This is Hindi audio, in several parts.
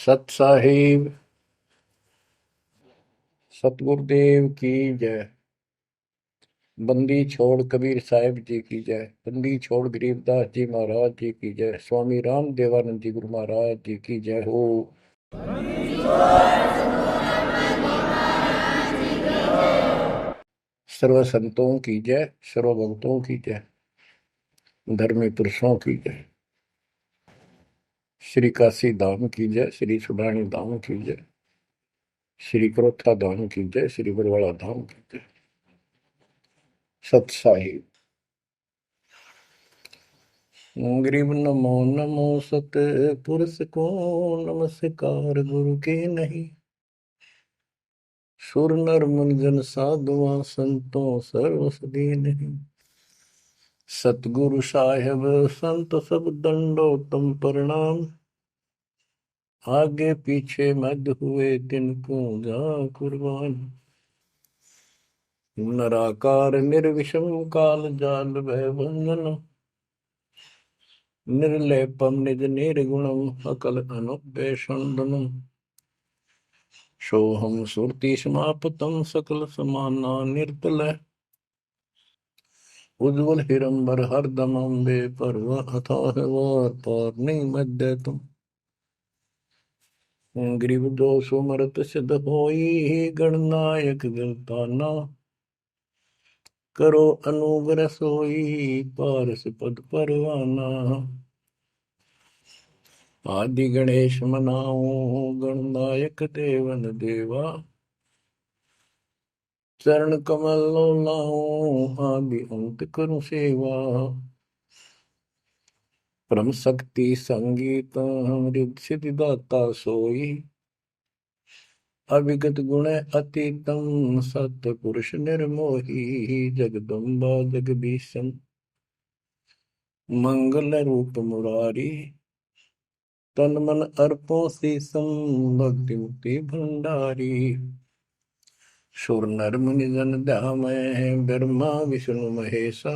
सत साहिब सतगुरुदेव की जय। बंदी छोड़ कबीर साहिब जी की जय। बंदी छोड़ गरीबदास जी महाराज जी की जय। स्वामी राम देवानंद जी गुरु महाराज जी की जय हो। सर्व संतों की जय, सर्व भक्तों की जय, धर्मी पुरुषों की जय। श्री काशी धाम की जय, श्री सुडानी धाम की जय, श्री क्रोथा धाम की जय, श्री बरवाड़ा धाम की जय। सत साहिब गरीब नमो नमो सत पुरुष को नमस्कार गुरु के नहीं। सुर नर मुनिजन साधुआ संतों सर्वस नहीं। सतगुरु साहेब संत सब दंडो तुम प्रणाम। आगे पीछे मध्य हुए तिनको जा कुर्बान। नराकार निर्विषम काल जाल भय बंधन। निर्लेपम निज निर्गुणम अकल अनुपेशंदनम। सोहम सुरति समापतम सकल समाना निर्तल। उज्ज्वल हिरंबर हरदम अम्बे पर्व अथाह वार पार नहीं मध्य तुम। ग्रीव दोष मरत सिद्ध होई गणनायक गलताना। करो अनुग्रह सोई पारस पद परवाना। आदि गणेश मनाओ गणनायक देवन देवा। चरण कमल लाओ आदि अंत करूं सेवा। परम शक्ति संगीत अमृत सिद्धि दाता सोई। अविगत गुण अतीतम सत्य पुरुष निर्मोही। जगदम्बा जगदीशन मंगल रूप मुरारी। तन मन अर्पो शीसम भक्ति मुक्ति भंडारी। सुर नर मुनि जन ध्यामय ब्रह्मा विष्णु महेशा।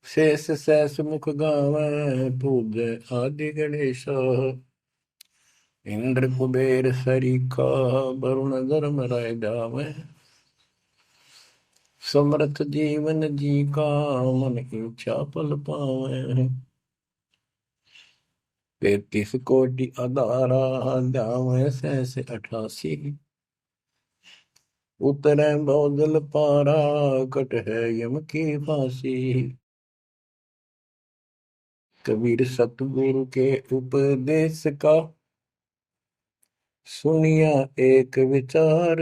शेष सहस मुख गावै पूज्य आदि गणेशा। इंद्र कुबेर सरीखा वरुण धर्म राय जावै। समर्थ जीवन जी का मन इच्छा पल पावै। 33 कोटि अदारा जावै सहस 88। उतरै बहुजल पारा कट है यम की फांसी। कबीर सतगुरु के उपदेश का सुनिया एक विचार।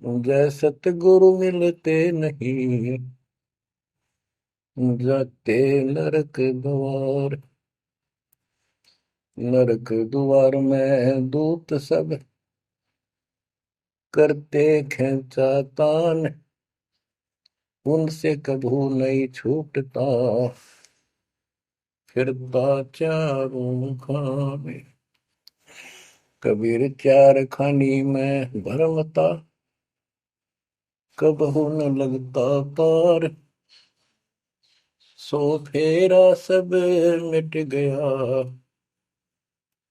जय सतगुरु मिलते नहीं जाते नरक द्वार। नरक द्वार में दूत सब करते खेचा तान। उनसे कभू नहीं छूटता फिरता चारों खाने। कबीर चार खानी में भरमता कबहू न लगता तार। सो फेरा सब मिट गया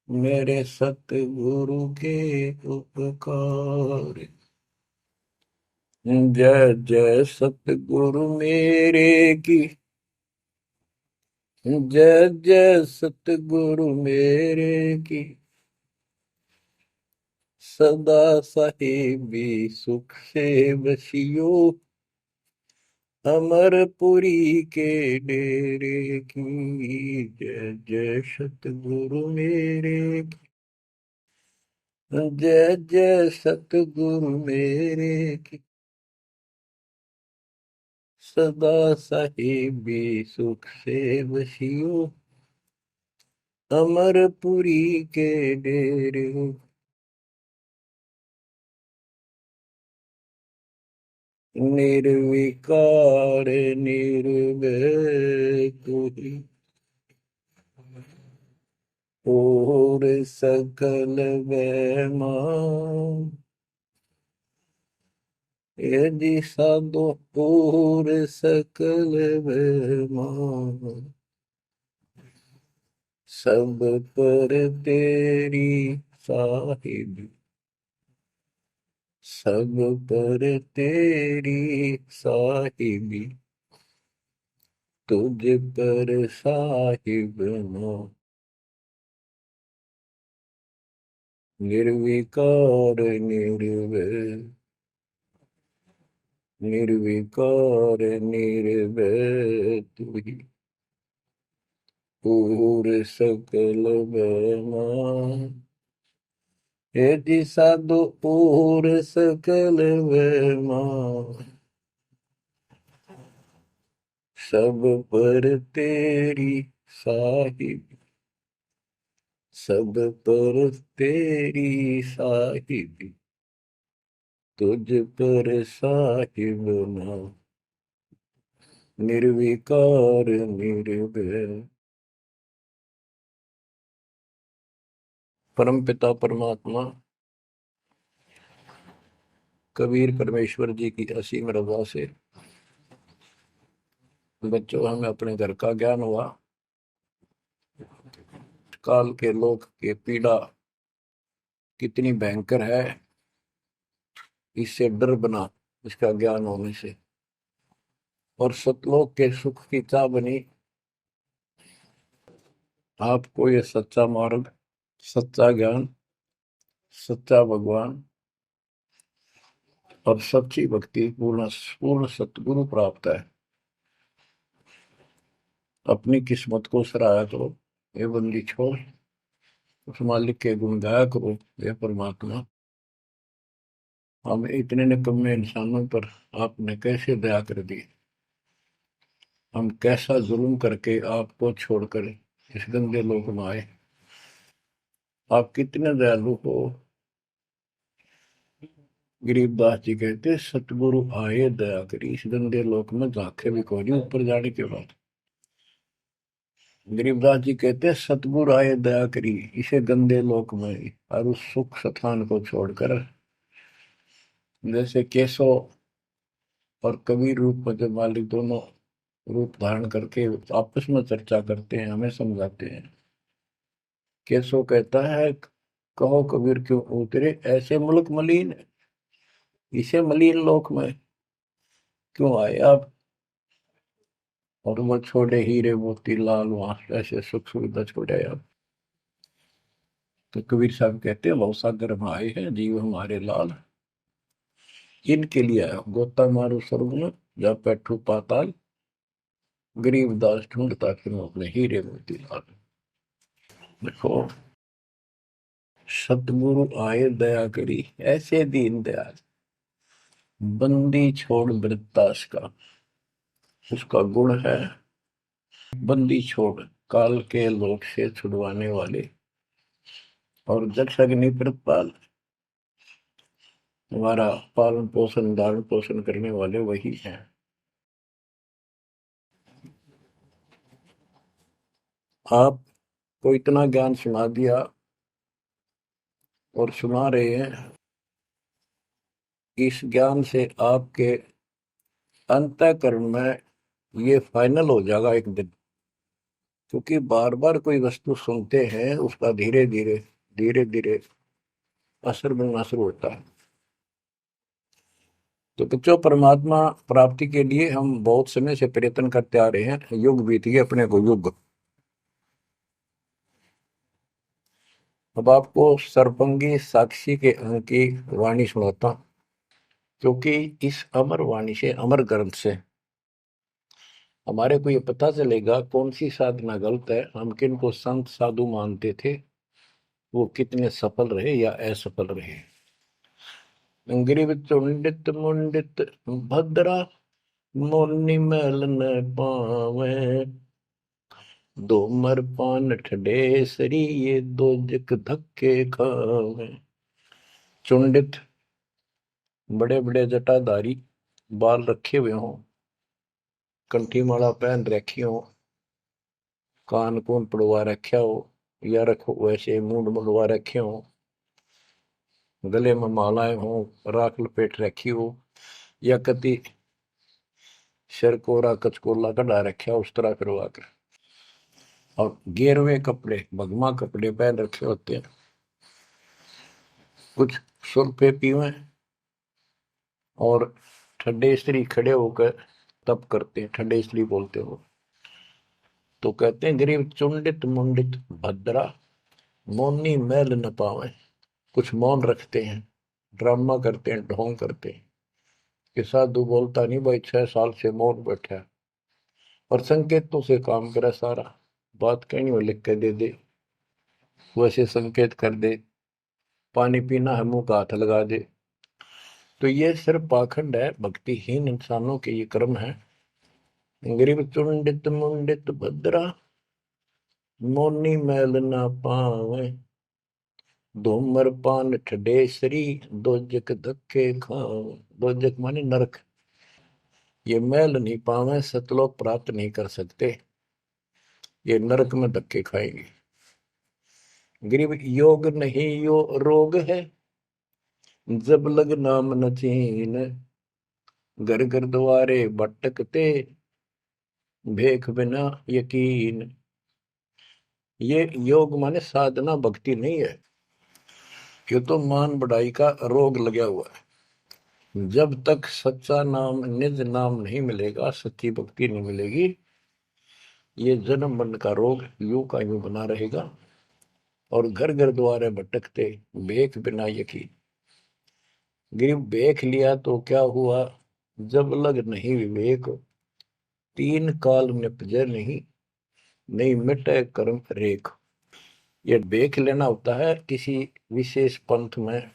मेरे सतगुरु के उपकार। जय जय सतगुरु मेरे की। जय जय सतगुरु मेरे की। सदा साहिबी सुख से बसियो। अमरपुरी के डेरे की। जय जय सतगुरु मेरे की। जय जय सतगुरु मेरे की। सदा साहिबी सुख से बसियो। अमरपुरी के डेरे। निर्विकार निर्भय तू ही और सकल वैमा। यदि साधो और सकल वैमा। सब पर तेरी साहिबी, सब पर तेरी साहिबी, तुझ पर साहिब ना, निर्विकार निर्भय, निर्विकार निर्भय तू ही, पूर सकल बेमा, यदि साधु पूर सकल बेमा, सब पर तेरी साहिब, सब पर तेरी साहिबी, तुझ पर साहिब ना, निर्विकार निर्भय। परम पिता परमात्मा कबीर परमेश्वर जी की असीम रजा से बच्चों हमें अपने घर का ज्ञान हुआ। काल के लोक के पीड़ा कितनी भयंकर है, इससे डर बना इसका ज्ञान होने से, और सतलोक के सुख की चाह बनी। आपको ये सच्चा मार्ग, सच्चा ज्ञान, सच्चा भगवान और सच्ची भक्ति पूर्ण पूर्ण सतगुरु प्राप्त है। अपनी किस्मत को सराहा करो, ये बंदी छोड़, उस मालिक के गुण गाया करो। ये परमात्मा, हम इतने निकम्मे इंसानों पर आपने कैसे दया कर दी। हम कैसा जुल्म करके आपको छोड़कर इस गंदे लोक में आए। आप कितने दयालु हो। गरीबदास जी कहते सतगुरु आए दया करी, इस गंदे लोक में झांके भी कोई नहीं ऊपर जाने के बाद। गरीबदास जी कहते सतगुरु आए दया करी इसे गंदे लोक में, और उस सुख स्थान को छोड़कर, जैसे केशव और कबीर रूप में जब मालिक दोनों रूप धारण करके आपस में चर्चा करते हैं, हमें समझाते हैं। केशव कहता है कहो कबीर क्यों उतरे ऐसे मुल्क मलिन, इसे मलिन लोक में क्यों आए आप, और वो छोड़े हीरे मोती लाल वहां ऐसे सुख सुविधा छोड़े आप। तो कबीर साहब कहते हैं भवसागर में आए हैं जीव हमारे लाल, इनके लिए आया गोता मारू स्वर्ग में जा बैठू पाताल, गरीबदास ढूंढता फिर अपने हीरे मोती लाल। देखो सतगुरु आए दया करी ऐसे दीन दयाल, बंदी छोड़ वृत्तास का उसका गुण है। बंदी छोड़ काल के लोक से छुड़वाने वाले, और जक्ष अग्नि प्रतपाल हमारा पालन पोषण धारण पोषण करने वाले वही हैं। आपको इतना ज्ञान सुना दिया और सुना रहे हैं, इस ज्ञान से आपके अंतःकरण में ये फाइनल हो जाएगा एक दिन। क्योंकि बार बार कोई वस्तु सुनते हैं उसका धीरे धीरे धीरे धीरे असर बनना शुरू होता है। तो बच्चों परमात्मा प्राप्ति के लिए हम बहुत समय से प्रयत्न करते आ रहे हैं, युग बीत गए अपने को युग। अब आपको सर्वंगी साक्षी के अंग की वाणी सुनाता हूं, क्योंकि इस अमर वाणी से अमर ग्रंथ से हमारे को ये पता चलेगा कौन सी साधना गलत है, हम किन को संत साधु मानते थे, वो कितने सफल रहे या असफल रहे। ग्रीव चुंडित मुंडित भद्रा, मुनि मैल न पावे, दो मर पान ठडे सरी ये दो जक धक्के खावे। चुंडित बड़े बड़े जटाधारी, बाल रखे हुए हों, कंठी माला पहन रखी हो, कान कून पड़वा रखा हो, या रखो वैसे मूंड मुंडवा रखे हो, गले में मालाएं हो, राख लपेट रखी हो, या कति सिर कोरा कचकोला कढ़ा रखा उस तरह करवा कर और गेरुए कपड़े भगवा कपड़े पहन रखे होते हैं, कुछ सुरफे पीवे और ठंडे स्त्री खड़े होकर तप करते हैं, ठंडे स्त्री बोलते हो। तो कहते हैं गरीब चुंडित मुंडित भद्रा मौनी मैल न पावे। कुछ मौन रखते हैं, ड्रामा करते हैं, ढोंग करते हैं कि साधु बोलता नहीं भाई, 6 साल से मौन बैठा है, और संकेतों से काम करे सारा, बात कहनी हो लिख के दे दे, वैसे संकेत कर दे, पानी पीना है मुंह का हाथ लगा दे। तो ये सिर्फ पाखंड है, भक्तिहीन इंसानों के ये कर्म है। गरीब चुंडित मुंडित भद्रा मौनी मैल ना पावे, धूमर पान ठडेसरी दोजक धक्के खावे। दोजक माने नरक। ये मैल नहीं पावे, सतलोक प्राप्त नहीं कर सकते, ये नरक में धक्के खाएंगे। गरीब योग नहीं यो रोग है, जब लग नाम न चीन, घर घर द्वारे भटकते भेख बिना यकीन। ये योग माने साधना भक्ति नहीं है, ये तो मान बढ़ाई का रोग लगा हुआ है। जब तक सच्चा नाम निज नाम नहीं मिलेगा, सच्ची भक्ति नहीं मिलेगी, ये जन्म मरण का रोग यूं का यूं बना रहेगा। और घर घर द्वारे भटकते भेख बिना यकीन। गिर भेख लिया तो क्या हुआ, जब लग नहीं विवेक, तीन काल निपजे नहीं, नहीं मिटे कर्म रेख। ये भेख लेना होता है, किसी विशेष पंथ में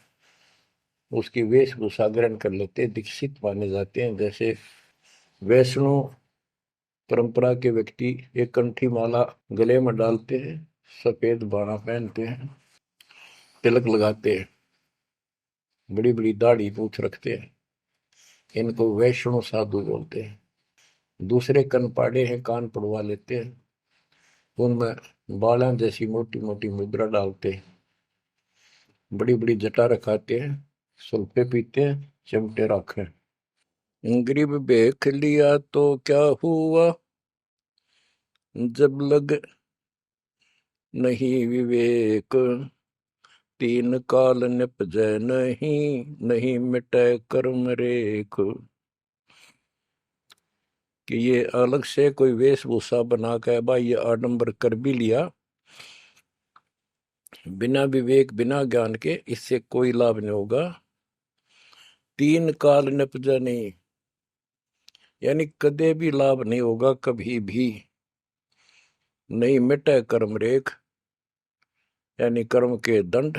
उसकी वेशभूषा ग्रहण कर लेते, दीक्षित माने जाते हैं। जैसे वैष्णव परंपरा के व्यक्ति एक कंठी माला गले में डालते हैं, सफेद बाणा पहनते हैं, तिलक लगाते हैं, बड़ी बड़ी दाढ़ी पूछ रखते हैं, इनको वैष्णव साधु बोलते हैं। दूसरे कनपाड़े हैं, कान पड़वा लेते हैं, उनमें बाला जैसी मोटी मोटी मुद्रा डालते हैं, बड़ी बड़ी जटा रखाते हैं, सुल्फे पीते हैं, चिमटे रखे। गरीब भेख लिया तो क्या हुआ, जब लग नहीं विवेक, तीन काल निपजै नहीं, नहीं मिटे कर्म रेख। कि ये अलग से कोई वेशभूषा बना के भाई ये आडंबर कर भी लिया, बिना विवेक बिना ज्ञान के इससे कोई लाभ नहीं होगा। तीन काल निपजा नहीं, यानी कदे भी लाभ नहीं होगा, कभी भी नहीं मिटे कर्म रेख, यानी कर्म के दंड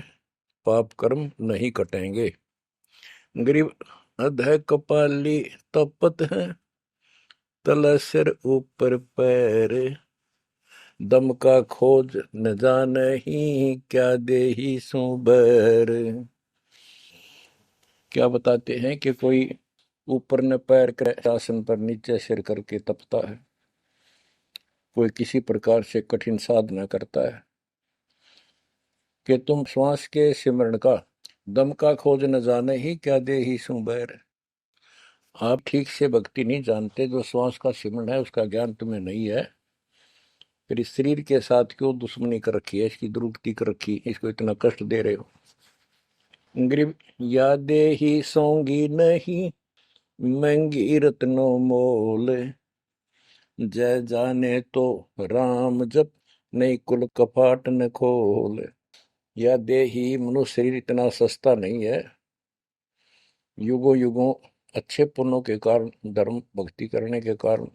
पाप कर्म नहीं कटेंगे। गरीब अध कपाली तपत है, तल सिर ऊपर पैर, दम का खोज न जाने ही, क्या दे ही सुबर। क्या बताते हैं कि कोई ऊपर न पैर कर आसन पर नीचे सिर करके तपता है, कोई किसी प्रकार से कठिन साधना करता है, कि तुम श्वास के सिमरण का दम का खोज न जाने ही, क्या दे ही सुबैर। आप ठीक से भक्ति नहीं जानते, जो श्वास का सिमरण है उसका ज्ञान तुम्हें नहीं है, फिर इस शरीर के साथ क्यों दुश्मनी कर रखी है, इसकी दुरुक्ति कर रखी, इसको इतना कष्ट दे रहे हो। गरीब यादे ही सोंगी नहीं, महंगी रत्नों मोल, जय जाने तो राम जप, नहीं कुल कपाट न खोल। या दे ही मनुष्य शरीर इतना सस्ता नहीं है, युगों युगों अच्छे पुण्यों के कारण, धर्म भक्ति करने के कारण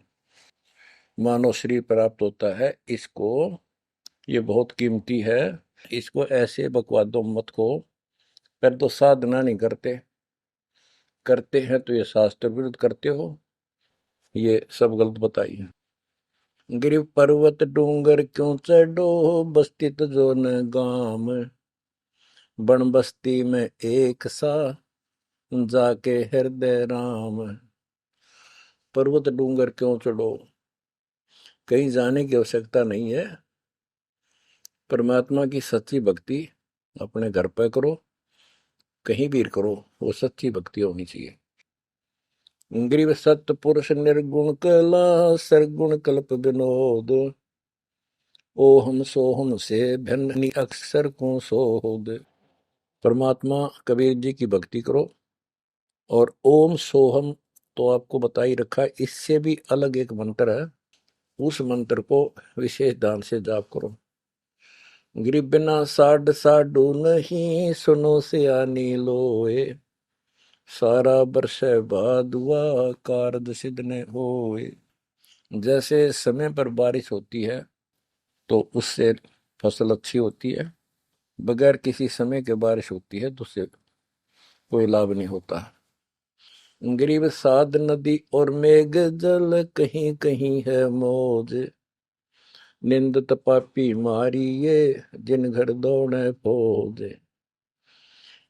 मानव शरीर प्राप्त होता है। इसको ये बहुत कीमती है, इसको ऐसे बकवादों मत को। पर तो साधना नहीं करते, करते हैं तो ये शास्त्र विरुद्ध करते हो, ये सब गलत बताइए। गिर पर्वत डूंगर क्यों चढ़ो, बस्ती तो जो न गाम, बन बस्ती में एक सा, जाके हृदय राम। पर्वत डूंगर क्यों चढ़ो, कहीं जाने की आवश्यकता नहीं है। परमात्मा की सच्ची भक्ति अपने घर पर करो, कहीं भी करो, वो सच्ची भक्ति होनी चाहिए। ग्रीव सत्य पुरुष निर्गुण कला, सरगुण कल्प विनोद, ओहम सोहम से भिन्न अक्सर को सोहद। परमात्मा कबीर जी की भक्ति करो। और ओम सोहम तो आपको बता ही रखा है, इससे भी अलग एक मंत्र है, उस मंत्र को विशेष ध्यान से जाप करो। गरीब बिना साड साडू नहीं, सुनो सियानी लोए, सारा बरस बादुआ कारज सिद्ध न होए। जैसे समय पर बारिश होती है तो उससे फसल अच्छी होती है, बगैर किसी समय के बारिश होती है तो उससे कोई लाभ नहीं होता। गरीब साध नदी और मेघ जल, कहीं कहीं है मौज, निंदत पापी मारिये, जिन घर दौड़े फौज।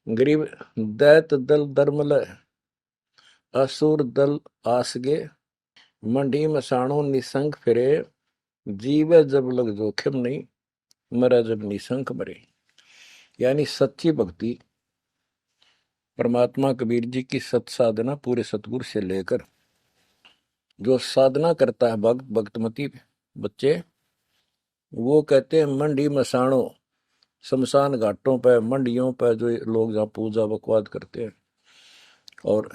गरीब दैत दल दरमल, असुर दल आसगे, मंडी मसाणों निसंग फिरे, जीवे जब लग जोखिम नहीं, मरा जब निसंक मरे। यानी सच्ची भक्ति, परमात्मा कबीर जी की सत साधना पूरे सतगुरु से लेकर जो साधना करता है भक्त भक्तमती बच्चे, वो कहते हैं मंडी मसाणों, शमशान घाटों पर मंडियों पर जो लोग जहाँ पूजा बकवाद करते हैं और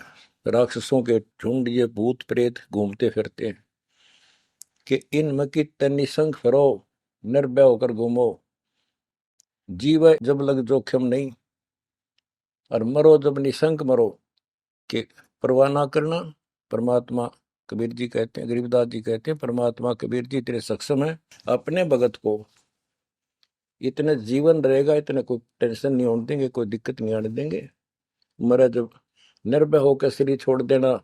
राक्षसों के झुंड ये भूत प्रेत घूमते फिरते हैं कि इन मकी निसंग फिरो, निर्भय होकर घूमो, जीव जब लग जोखिम नहीं और मरो जब निसंक मरो, कि परवाह ना करना। परमात्मा कबीर जी कहते हैं, गरीबदास जी कहते हैं, परमात्मा कबीर जी इतने सक्षम है, अपने भगत को इतने जीवन रहेगा, इतने कोई टेंशन नहीं होने देंगे, कोई दिक्कत नहीं आने देंगे। मरा जब निर्भय होकर शरीर छोड़ देना,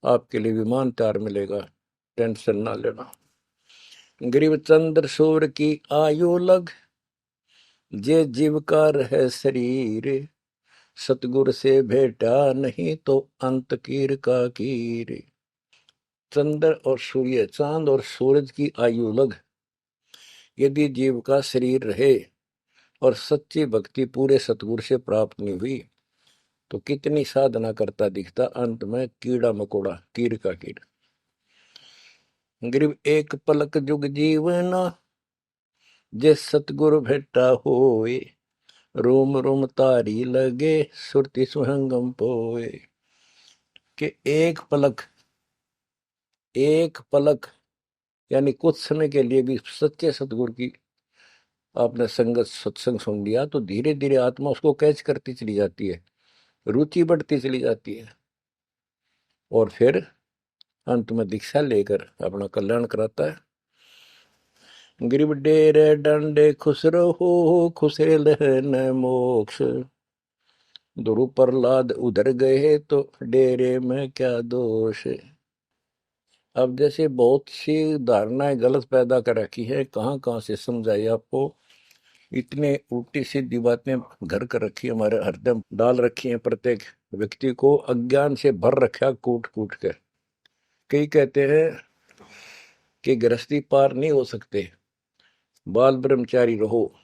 आपके लिए विमान तैयार मिलेगा, टेंशन ना लेना। गरीब चंद्र सूर्य की आयु लग, जे जीवकार है शरीर, सतगुर से भेटा नहीं तो अंत कीर का कीर। चंद्र और सूर्य, चांद और सूरज की आयु लग, यदि जीव का शरीर रहे और सच्ची भक्ति पूरे सतगुरु से प्राप्त नहीं हुई तो कितनी साधना करता दिखता, अंत में कीड़ा मकोड़ा, कीर का कीड़ा। गरीब एक पलक जुग जीवना, जे सतगुरु भेटा होए, रोम रोम तारी लगे, सुरति सुहंगम पोए। कि एक पलक यानी कुछ समय के लिए भी सच्चे सतगुरु की आपने संगत सत्संग सुन लिया तो धीरे धीरे आत्मा उसको कैच करती चली जाती है, रुचि बढ़ती चली जाती है और फिर अंत में दीक्षा लेकर अपना कल्याण कराता है। गरीब डेरे डंडे खुश रहो, खुशे लहन मोक्ष, ध्रुव प्रहलाद उधर गए तो डेरे में क्या दोष। अब जैसे बहुत सी धारणाएं गलत पैदा कर रखी है, कहाँ कहाँ से समझाई आपको, इतने उल्टी सीधी बातें घर कर रखी है, हमारे हृदय में डाल रखी है, प्रत्येक व्यक्ति को अज्ञान से भर रखा कूट कूट कर। कई कहते हैं कि गृहस्थी पार नहीं हो सकते, बाल ब्रह्मचारी रहो,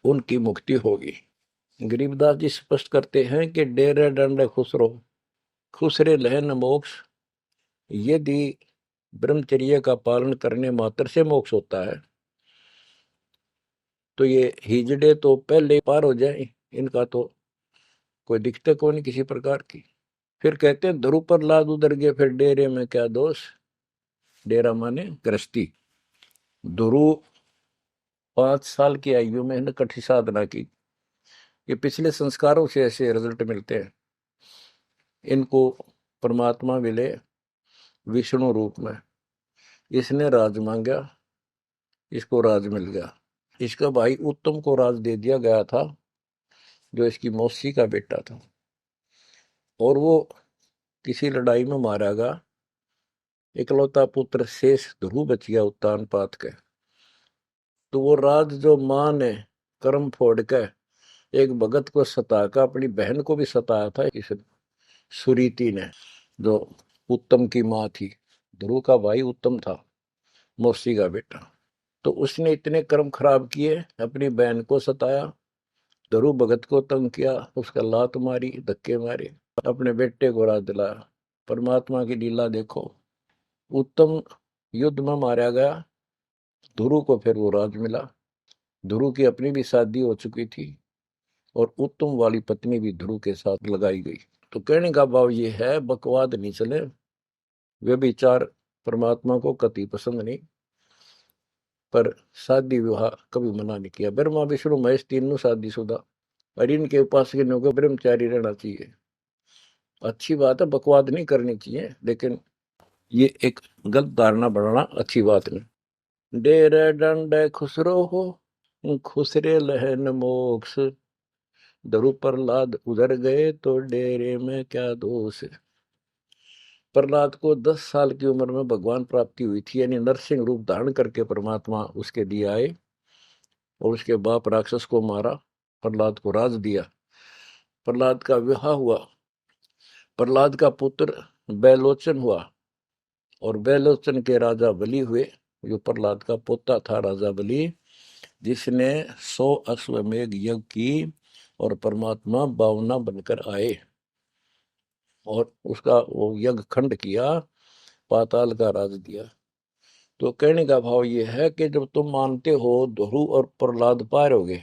उनकी मुक्ति होगी। गरीबदास जी स्पष्ट करते हैं कि डेरे डंडे खुश रहो, खुश रे लहन मोक्ष। यदि ब्रह्मचर्य का पालन करने मात्र से मोक्ष होता है तो ये हिजड़े तो पहले पार हो जाए, इनका तो कोई दिक्कत को नहीं किसी प्रकार की। फिर कहते हैं ध्रुव पर लाद उधर गए, फिर डेरे में क्या दोष। डेरा माने गृहस्थी। ध्रुव 5 साल की आयु में इन्हें कठी साधना की, ये पिछले संस्कारों से ऐसे रिजल्ट मिलते हैं। इनको परमात्मा मिले विष्णु रूप में, इसने राज मांगा, इसको राज मिल गया। इसका भाई उत्तम को राज दे दिया गया था, जो इसकी मौसी का बेटा था, और वो किसी लड़ाई में मारा गया। इकलौता पुत्र शेष ध्रुव बच गया उत्तान पात के। तो वो राज जो मां ने कर्म फोड़ के एक भगत को सताकर अपनी बहन को भी सताया था, इस सुरीति ने, जो उत्तम की मां थी। ध्रुव का भाई उत्तम था, मौसी का बेटा। तो उसने इतने कर्म खराब किए, अपनी बहन को सताया, ध्रुव भगत को तंग किया, उसका लात मारी, धक्के मारे, अपने बेटे को राज दिलाया। परमात्मा की लीला देखो, उत्तम युद्ध में मारा गया ध्रुव को फिर वो राज मिला। ध्रुव की अपनी भी शादी हो चुकी थी और उत्तम वाली पत्नी भी ध्रुव के साथ लगाई गई। तो कहने का भाव ये है, बकवाद नहीं चले, वे विचार परमात्मा को कति पसंद नहीं। पर शादी विवाह कभी मना नहीं किया। ब्रह्मा विष्णु महेश तीनों शादीशुदा, और इनके उपासकों को ब्रह्मचारी रहना चाहिए। अच्छी बात है, बकवाद नहीं करनी चाहिए, लेकिन ये एक गलत धारणा बनाना अच्छी बात नहीं। डेरे डंडे खुसरो हो, खुसरे लहन मोक्ष, दरु प्रहलाद उधर गए तो डेरे में क्या दोष। प्रहलाद को 10 साल की उम्र में भगवान प्राप्ति हुई थी, यानी नरसिंह रूप धारण करके परमात्मा उसके लिए आए और उसके बाप राक्षस को मारा, प्रहलाद को राज दिया। प्रहलाद का विवाह हुआ, प्रहलाद का पुत्र बैलोचन हुआ और बैलोचन के राजा बलि हुए। जो प्रहलाद का पोता था राजा बलि, जिसने 100 अश्वमेघ यज्ञ की और परमात्मा बावना बनकर आए और उसका वो यज्ञ खंड किया, पाताल का राज दिया। तो कहने का भाव ये है कि जब तुम मानते हो ध्रुव और प्रहलाद पार हो गए,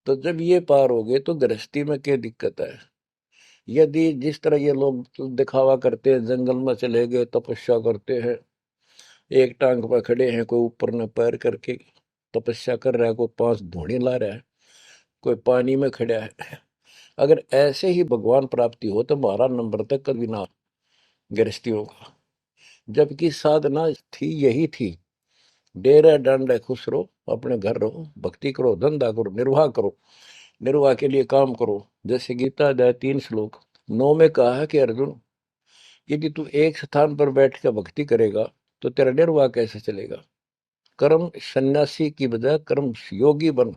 तो जब ये पार हो गए तो गृहस्थी में क्या दिक्कत है। यदि जिस तरह ये लोग दिखावा करते हैं, जंगल में चले गए तपस्या करते हैं, एक टांग पर खड़े हैं, कोई ऊपर न पैर करके तपस्या कर रहा है, कोई 5 धूणी ला रहा है, कोई पानी में खड़ा है, अगर ऐसे ही भगवान प्राप्ति हो तो 12 नंबर तक कभी ना गृहस्थियों का। जबकि साधना थी यही थी, डेरा डंडे खुश रहो, अपने घर रहो, भक्ति करो, धंधा करो, निर्वाह करो, निर्वाह के लिए काम करो। जैसे गीता अध्याय 3 श्लोक 9 में कहा है कि अर्जुन, यदि तू एक स्थान पर बैठ कर भक्ति करेगा तो तेरा निर्वाह कैसे चलेगा। कर्म सन्यासी की बजाय कर्म योगी बन,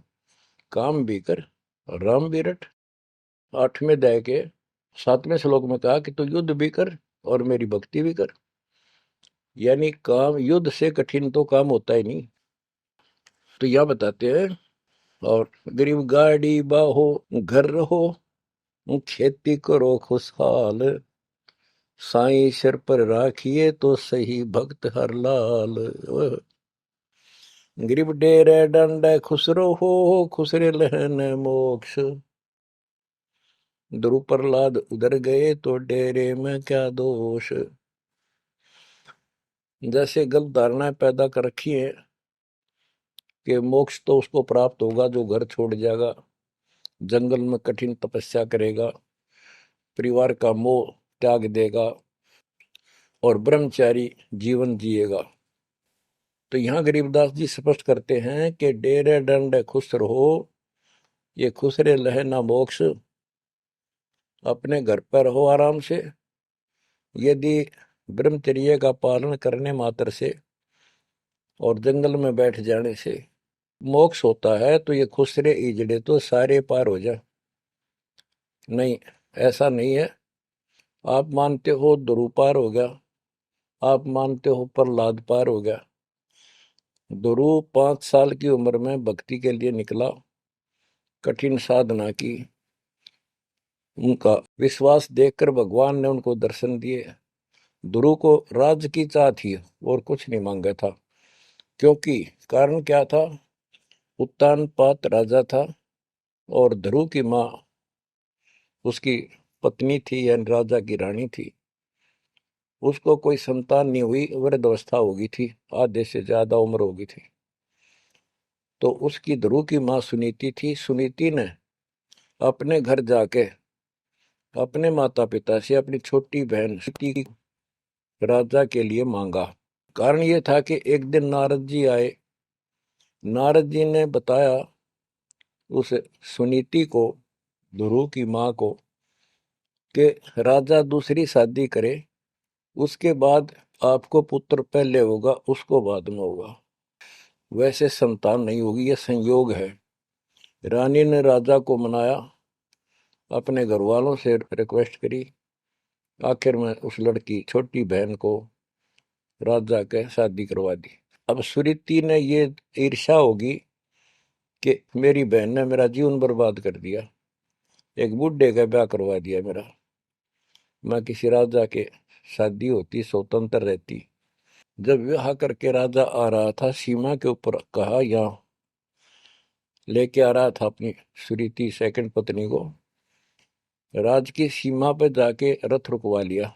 काम भी कर, राम भी रट। 8वें अध्याय के 7वें श्लोक में कहा कि तू युद्ध भी कर और मेरी भक्ति भी कर। यानी काम, युद्ध से कठिन तो काम होता ही नहीं। तो यह बताते हैं, और गरीब गाड़ी बाहो, घर रहो, खेती करो खुशहाल, साईं सिर पर राखिए तो सही भक्त हर लाल। गरीब डेरे डंडे खुसरो हो, खुसरे लहन मोक्ष, ध्रुव प्रहलाद उधर गए तो डेरे में क्या दोष। जैसे गलत धारणाएं पैदा कर रखी है कि मोक्ष तो उसको प्राप्त होगा जो घर छोड़ जाएगा, जंगल में कठिन तपस्या करेगा, परिवार का मोह त्याग देगा और ब्रह्मचारी जीवन जिएगा। तो यहाँ गरीबदास जी स्पष्ट करते हैं कि डेरे डंडे खुश रहो, ये खुसरे लहे ना मोक्ष, अपने घर पर रहो आराम से। यदि ब्रह्मचर्य का पालन करने मात्र से और जंगल में बैठ जाने से मोक्ष होता है, तो ये खुसरे इजड़े तो सारे पार हो जाए। नहीं, ऐसा नहीं है। आप मानते हो ध्रुव पार हो गया, आप मानते हो प्रहलाद पार हो गया। ध्रुव 5 साल की उम्र में भक्ति के लिए निकला, कठिन साधना की, उनका विश्वास देखकर भगवान ने उनको दर्शन दिए। ध्रुव को राज्य की चाह थी और कुछ नहीं मांगा था, क्योंकि कारण क्या था, उत्तानपाद राजा था और ध्रुव की माँ उसकी पत्नी थी, यानी राजा की रानी थी। उसको कोई संतान नहीं हुई, वृद्धावस्था हो गई थी, आधे से ज्यादा उम्र हो गई थी। तो उसकी ध्रुव की माँ सुनीति थी। सुनीति ने अपने घर जाके अपने माता पिता से अपनी छोटी बहन सुनीति राजा के लिए मांगा। कारण ये था कि एक दिन नारद जी आए। नारद जी ने बताया उस सुनीति को, ध्रुव की माँ को, कि राजा दूसरी शादी करे, उसके बाद आपको पुत्र पहले होगा, उसको बाद में होगा, वैसे संतान नहीं होगी, यह संयोग है। रानी ने राजा को मनाया, अपने घर वालों से रिक्वेस्ट करी, आखिर में उस लड़की छोटी बहन को राजा के शादी करवा दी। अब सुरीति ने ये ईर्ष्या होगी कि मेरी बहन ने मेरा जीवन बर्बाद कर दिया, एक बूढ़े का ब्याह करवा दिया मेरा, मैं किसी राजा के शादी होती, स्वतंत्र रहती। जब विवाह करके राजा आ रहा था सीमा के ऊपर, कहा यहाँ लेके आ रहा था अपनी सुरीति सेकंड पत्नी को, राज की सीमा पे जाके रथ रुकवा लिया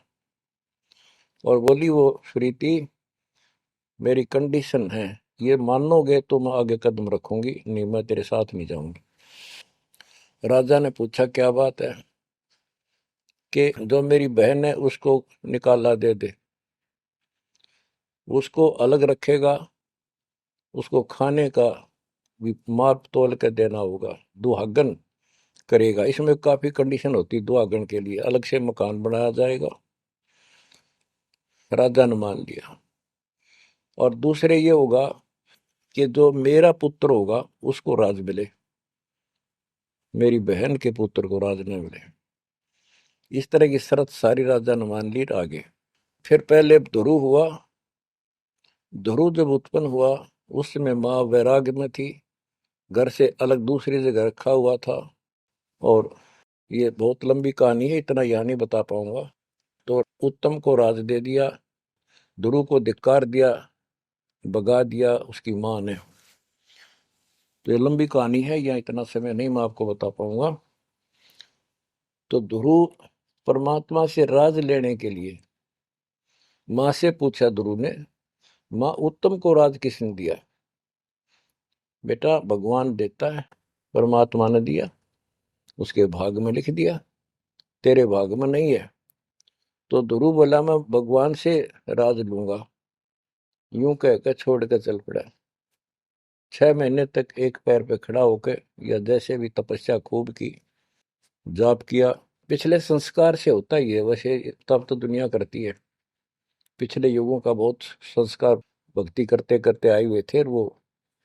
और बोली, वो सुरीति मेरी कंडीशन है, ये मानोगे तो मैं आगे कदम रखूंगी, नहीं मैं तेरे साथ नहीं जाऊंगी। राजा ने पूछा क्या बात है, कि जो मेरी बहन है उसको निकाला दे दे, उसको अलग रखेगा, उसको खाने का भी माप तोल के देना होगा, दुहागन करेगा। इसमें काफी कंडीशन होती है, दुहागन के लिए अलग से मकान बनाया जाएगा। राजा ने मान लिया। और दूसरे ये होगा कि जो मेरा पुत्र होगा उसको राज मिले, मेरी बहन के पुत्र को राज न मिले। इस तरह की शर्त सारी राजा ने मान ली। आगे फिर पहले ध्रुव हुआ। ध्रुव जब उत्पन्न हुआ उस समय माँ वैराग्य में थी, घर से अलग दूसरी जगह रखा हुआ था। और ये बहुत लंबी कहानी है, इतना यहाँ नहीं बता पाऊंगा। तो उत्तम को राज दे दिया, ध्रुव को धिक्कार दिया, भगा दिया उसकी माँ ने। तो ये लंबी कहानी है, यहाँ इतना समय नहीं मैं आपको बता पाऊंगा। तो ध्रुव परमात्मा से राज लेने के लिए माँ से पूछा ध्रुव ने, माँ उत्तम को राज किसने दिया? बेटा भगवान देता है, परमात्मा ने दिया, उसके भाग में लिख दिया, तेरे भाग में नहीं है। तो ध्रुव बोला मैं भगवान से राज लूंगा। यूं कहकर छोड़ कर चल पड़ा। 6 महीने तक एक पैर पे खड़ा होकर, या जैसे भी तपस्या खूब की, जाप किया। पिछले संस्कार से होता ही है वैसे, तब तो दुनिया करती है। पिछले युगों का बहुत संस्कार भक्ति करते करते आए हुए थे, और वो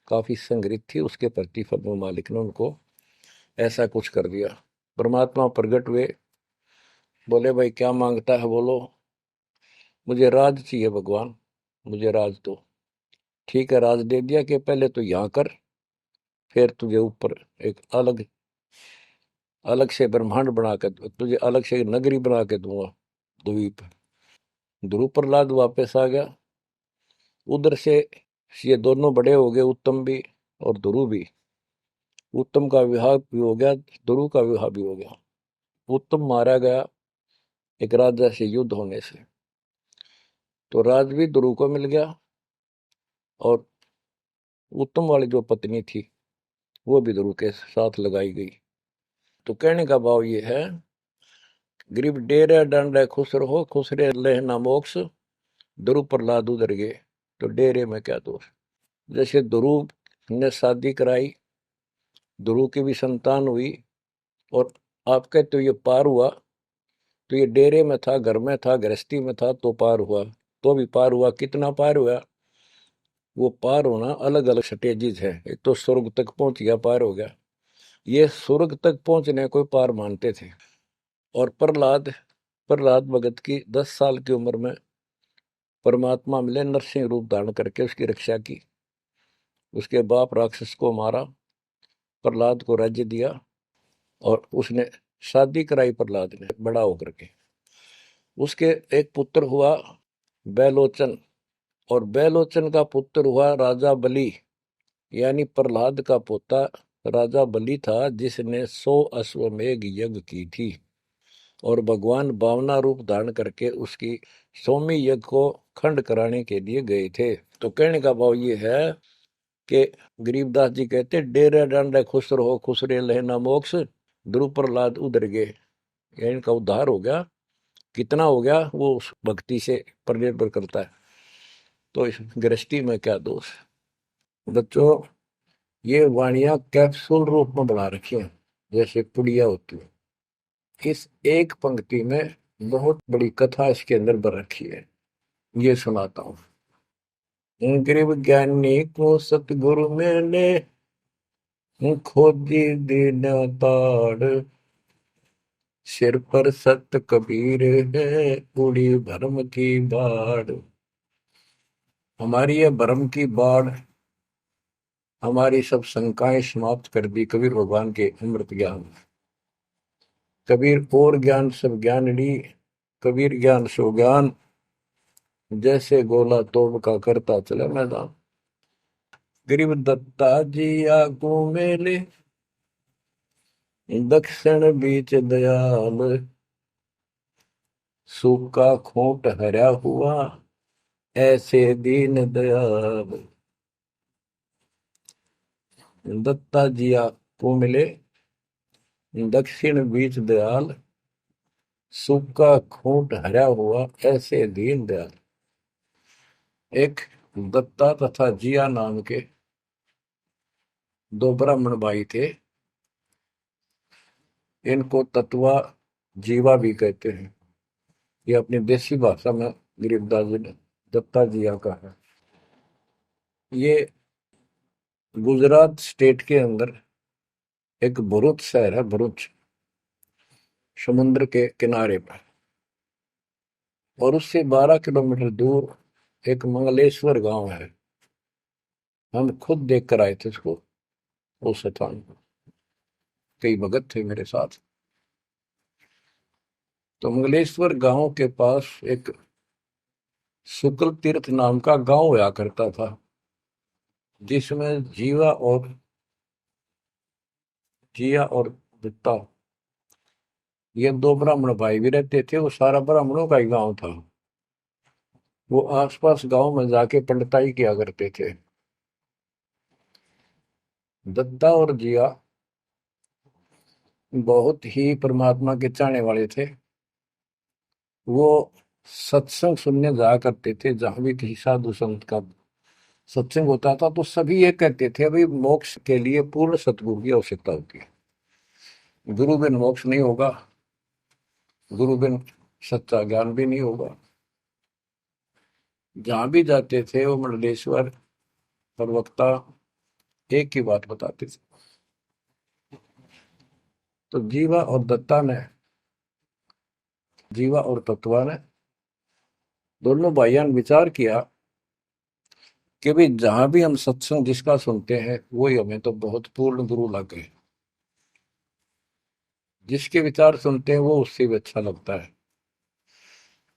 काफी संग्रहित थी, उसके प्रतिफल में मालिक ने उनको ऐसा कुछ कर दिया। परमात्मा प्रकट हुए, बोले भाई क्या मांगता है बोलो। मुझे राज चाहिए भगवान, मुझे राज दो। ठीक है, राज दे दिया कि पहले तो यहाँ कर, फिर तुझे ऊपर एक अलग अलग से ब्रह्मांड बना के, तुझे अलग से नगरी बना के दूंगा, द्वीप। ध्रुव प्रहलाद वापस आ गया उधर से। ये दोनों बड़े हो गए, उत्तम भी और ध्रुव भी। उत्तम का विवाह भी हो गया, ध्रुव का विवाह भी हो गया। उत्तम मारा गया एक राजा से युद्ध होने से, तो राज भी ध्रुव को मिल गया, और उत्तम वाली जो पत्नी थी वो भी ध्रुव के साथ लगाई गई। तो कहने का भाव ये है, गरीब डेरे डंडे खुश रहो, खुश रे लेना मोक्ष, ध्रुव प्रहलाद उधर गए, तो डेरे में क्या दोष। जैसे ध्रुव ने शादी कराई, ध्रुव की भी संतान हुई, और आपके तो ये पार हुआ, तो ये डेरे में था, घर में था, गृहस्थी में था, तो पार हुआ। तो भी पार हुआ, कितना पार हुआ? वो पार होना अलग अलग स्टेजेस है। एक तो स्वर्ग तक पहुंच गया, पार हो गया। ये स्वर्ग तक पहुंचने को पार मानते थे। और प्रहलाद प्रहलाद भगत की 10 साल की उम्र में परमात्मा मिले, नरसिंह रूप धारण करके उसकी रक्षा की। उसके बाप राक्षस को मारा, प्रहलाद को राज्य दिया, और उसने शादी कराई प्रहलाद ने बड़ा होकर के। उसके एक पुत्र हुआ बैलोचन, और बैलोचन का पुत्र हुआ राजा बलि, यानी प्रहलाद का पोता राजा बलि था, जिसने 100 अश्वमेघ यज्ञ की थी। और भगवान बावना रूप धारण करके उसकी 100वीं यज्ञ को खंड कराने के लिए गए थे। तो कहने का भाव ये है कि गरीबदास जी कहते, डेरे डांडे खुश रहो, खुश रे लेना मोक्ष, ध्रुव प्रहलाद उधर गए। इनका उद्धार हो गया। कितना हो गया वो उस भक्ति से पर निर्भर करता है। तो इस गृहस्थी में क्या दोष। बच्चों, ये वाणियां कैप्सूल रूप में बना रखी हैं, जैसे पुड़िया होती है। इस एक पंक्ति में बहुत बड़ी कथा इसके अंदर भर रखी है। ये सुनाता हूँ। गरीब ज्ञानी को सतगुरु मिले, खोजी दीन ताड़, सिर पर सत कबीर है, उड़ी भरम की बाढ़। हमारी यह भरम की बाढ़, हमारी सब शंकाएं समाप्त कर दी कबीर भगवान के अमृत ज्ञान। कबीर और ज्ञान सब ज्ञान ली, कबीर ज्ञान सो ज्ञान, जैसे गोला तोड़ का करता चले मैदान। गरीब दत्ता जी आगू मेले, दक्षिण बीच दयाल, सूखा खूंट हरा हुआ, ऐसे दीन दयाल। दत्ता जी आगू मिले, दक्षिण बीच दयाल, सूखा खूंट हरा हुआ, ऐसे दीन दयाल। एक दत्ता तथा जिया नाम के दो ब्राह्मण भाई थे। इनको तत्वा जीवा भी कहते हैं। ये अपनी देसी भाषा में गरीबदास जी ने दत्ता जिया का है। ये गुजरात स्टेट के अंदर एक भरूच शहर है, भरूच, समुद्र के किनारे पर। और उससे 12 किलोमीटर दूर एक मंगलेश्वर गांव है। हम खुद देख कर आए थे उसको, उस स्थान को। कई भगत थे मेरे साथ। तो मंगलेश्वर गांव के पास एक शुक्ल तीर्थ नाम का गांव हुआ करता था, जिसमें जिया और दत्ता, ये दो ब्राह्मण भाई भी रहते थे। वो सारा ब्राह्मणों का ही गांव था। वो आसपास गांव में जाके पंडिताई किया करते थे। दत्ता और जिया बहुत ही परमात्मा के चाहने वाले थे। वो सत्संग सुनने जाया करते थे। जहां भी किसी साधु संत का सत्संग होता था तो सभी ये कहते थे अभी मोक्ष के लिए पूर्ण सतगुरु की आवश्यकता होती है। गुरु बिन मोक्ष नहीं होगा, गुरु बिन सच्चा ज्ञान भी नहीं होगा। जहां भी जाते थे वो मंडलेश्वर प्रवक्ता एक ही बात बताते थे। तो जीवा और तत्वा ने दोनों भाइयों ने विचार किया कि भाई जहां भी हम सत्संग जिसका सुनते हैं वही हमें तो बहुत पूर्ण गुरु लगे। जिसके विचार सुनते हैं वो उससे भी अच्छा लगता है।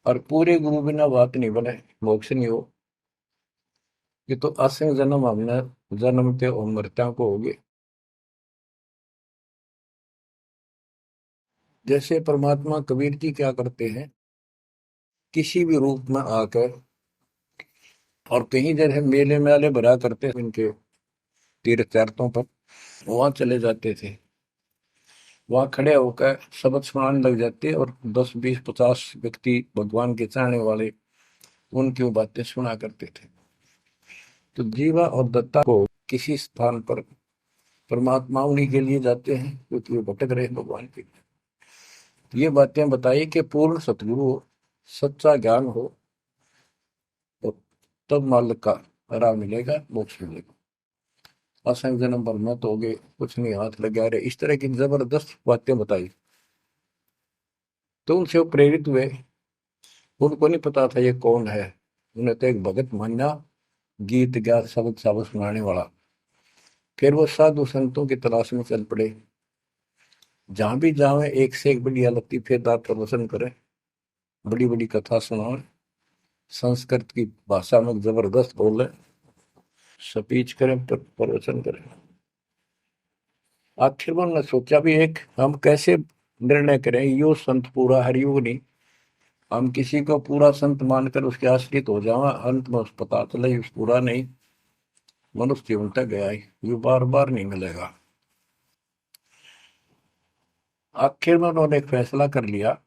और पूरे गुरु बिना बात नहीं बने, मोक्ष नहीं हो। ये तो असंग जन्म हमने जन्मते और मरत्या को होगे। जैसे परमात्मा कबीर जी क्या करते हैं, किसी भी रूप में आकर और कहीं जगह मेले मेले भरा करते हैं इनके तीर्थ तीर्थों पर, वहां चले जाते थे। वहां खड़े होकर शब्द सुनाने लग जाते और 10 20 50 व्यक्ति भगवान के चाहने वाले उनकी बातें सुना करते थे। तो जीवा और दत्ता को किसी स्थान पर परमात्मा उन्हीं के लिए जाते हैं क्योंकि वो भटक रहे हैं भगवान के। ये बातें बताई कि पूर्ण सतगुरु हो, सच्चा ज्ञान हो, तो तब मालिक का राह मिलेगा, मोक्ष मिलेगा। असंग जन्म पर मत हो गए, कुछ नहीं हाथ लगा रहे, इस तरह की जबरदस्त बातें बताई। तो उनसे वो प्रेरित हुए। उनको नहीं पता था ये कौन है। उन्हें तो एक भगत मान्या, गीत गा शब्द शब्द सुनाने वाला। फिर वो साधु संतों की तलाश में चल पड़े। जहां भी जावे एक से एक बढ़िया लतीफेदार प्रवचन करे, बड़ी बड़ी कथा सुनाए, संस्कृत की भाषा में जबरदस्त बोले, स्पीच करें, प्रवचन करें। आखिर में उन्होंने सोचा भी एक हम कैसे निर्णय करें, यो संत पूरा हरियो नहीं। हम किसी को पूरा संत मानकर उसके आश्रित हो जावा, अंत में उस पता चले उस पूरा नहीं, मनुष्य जीवन तक गया ही, ये बार बार नहीं मिलेगा। आखिर में उन्होंने एक फैसला कर लिया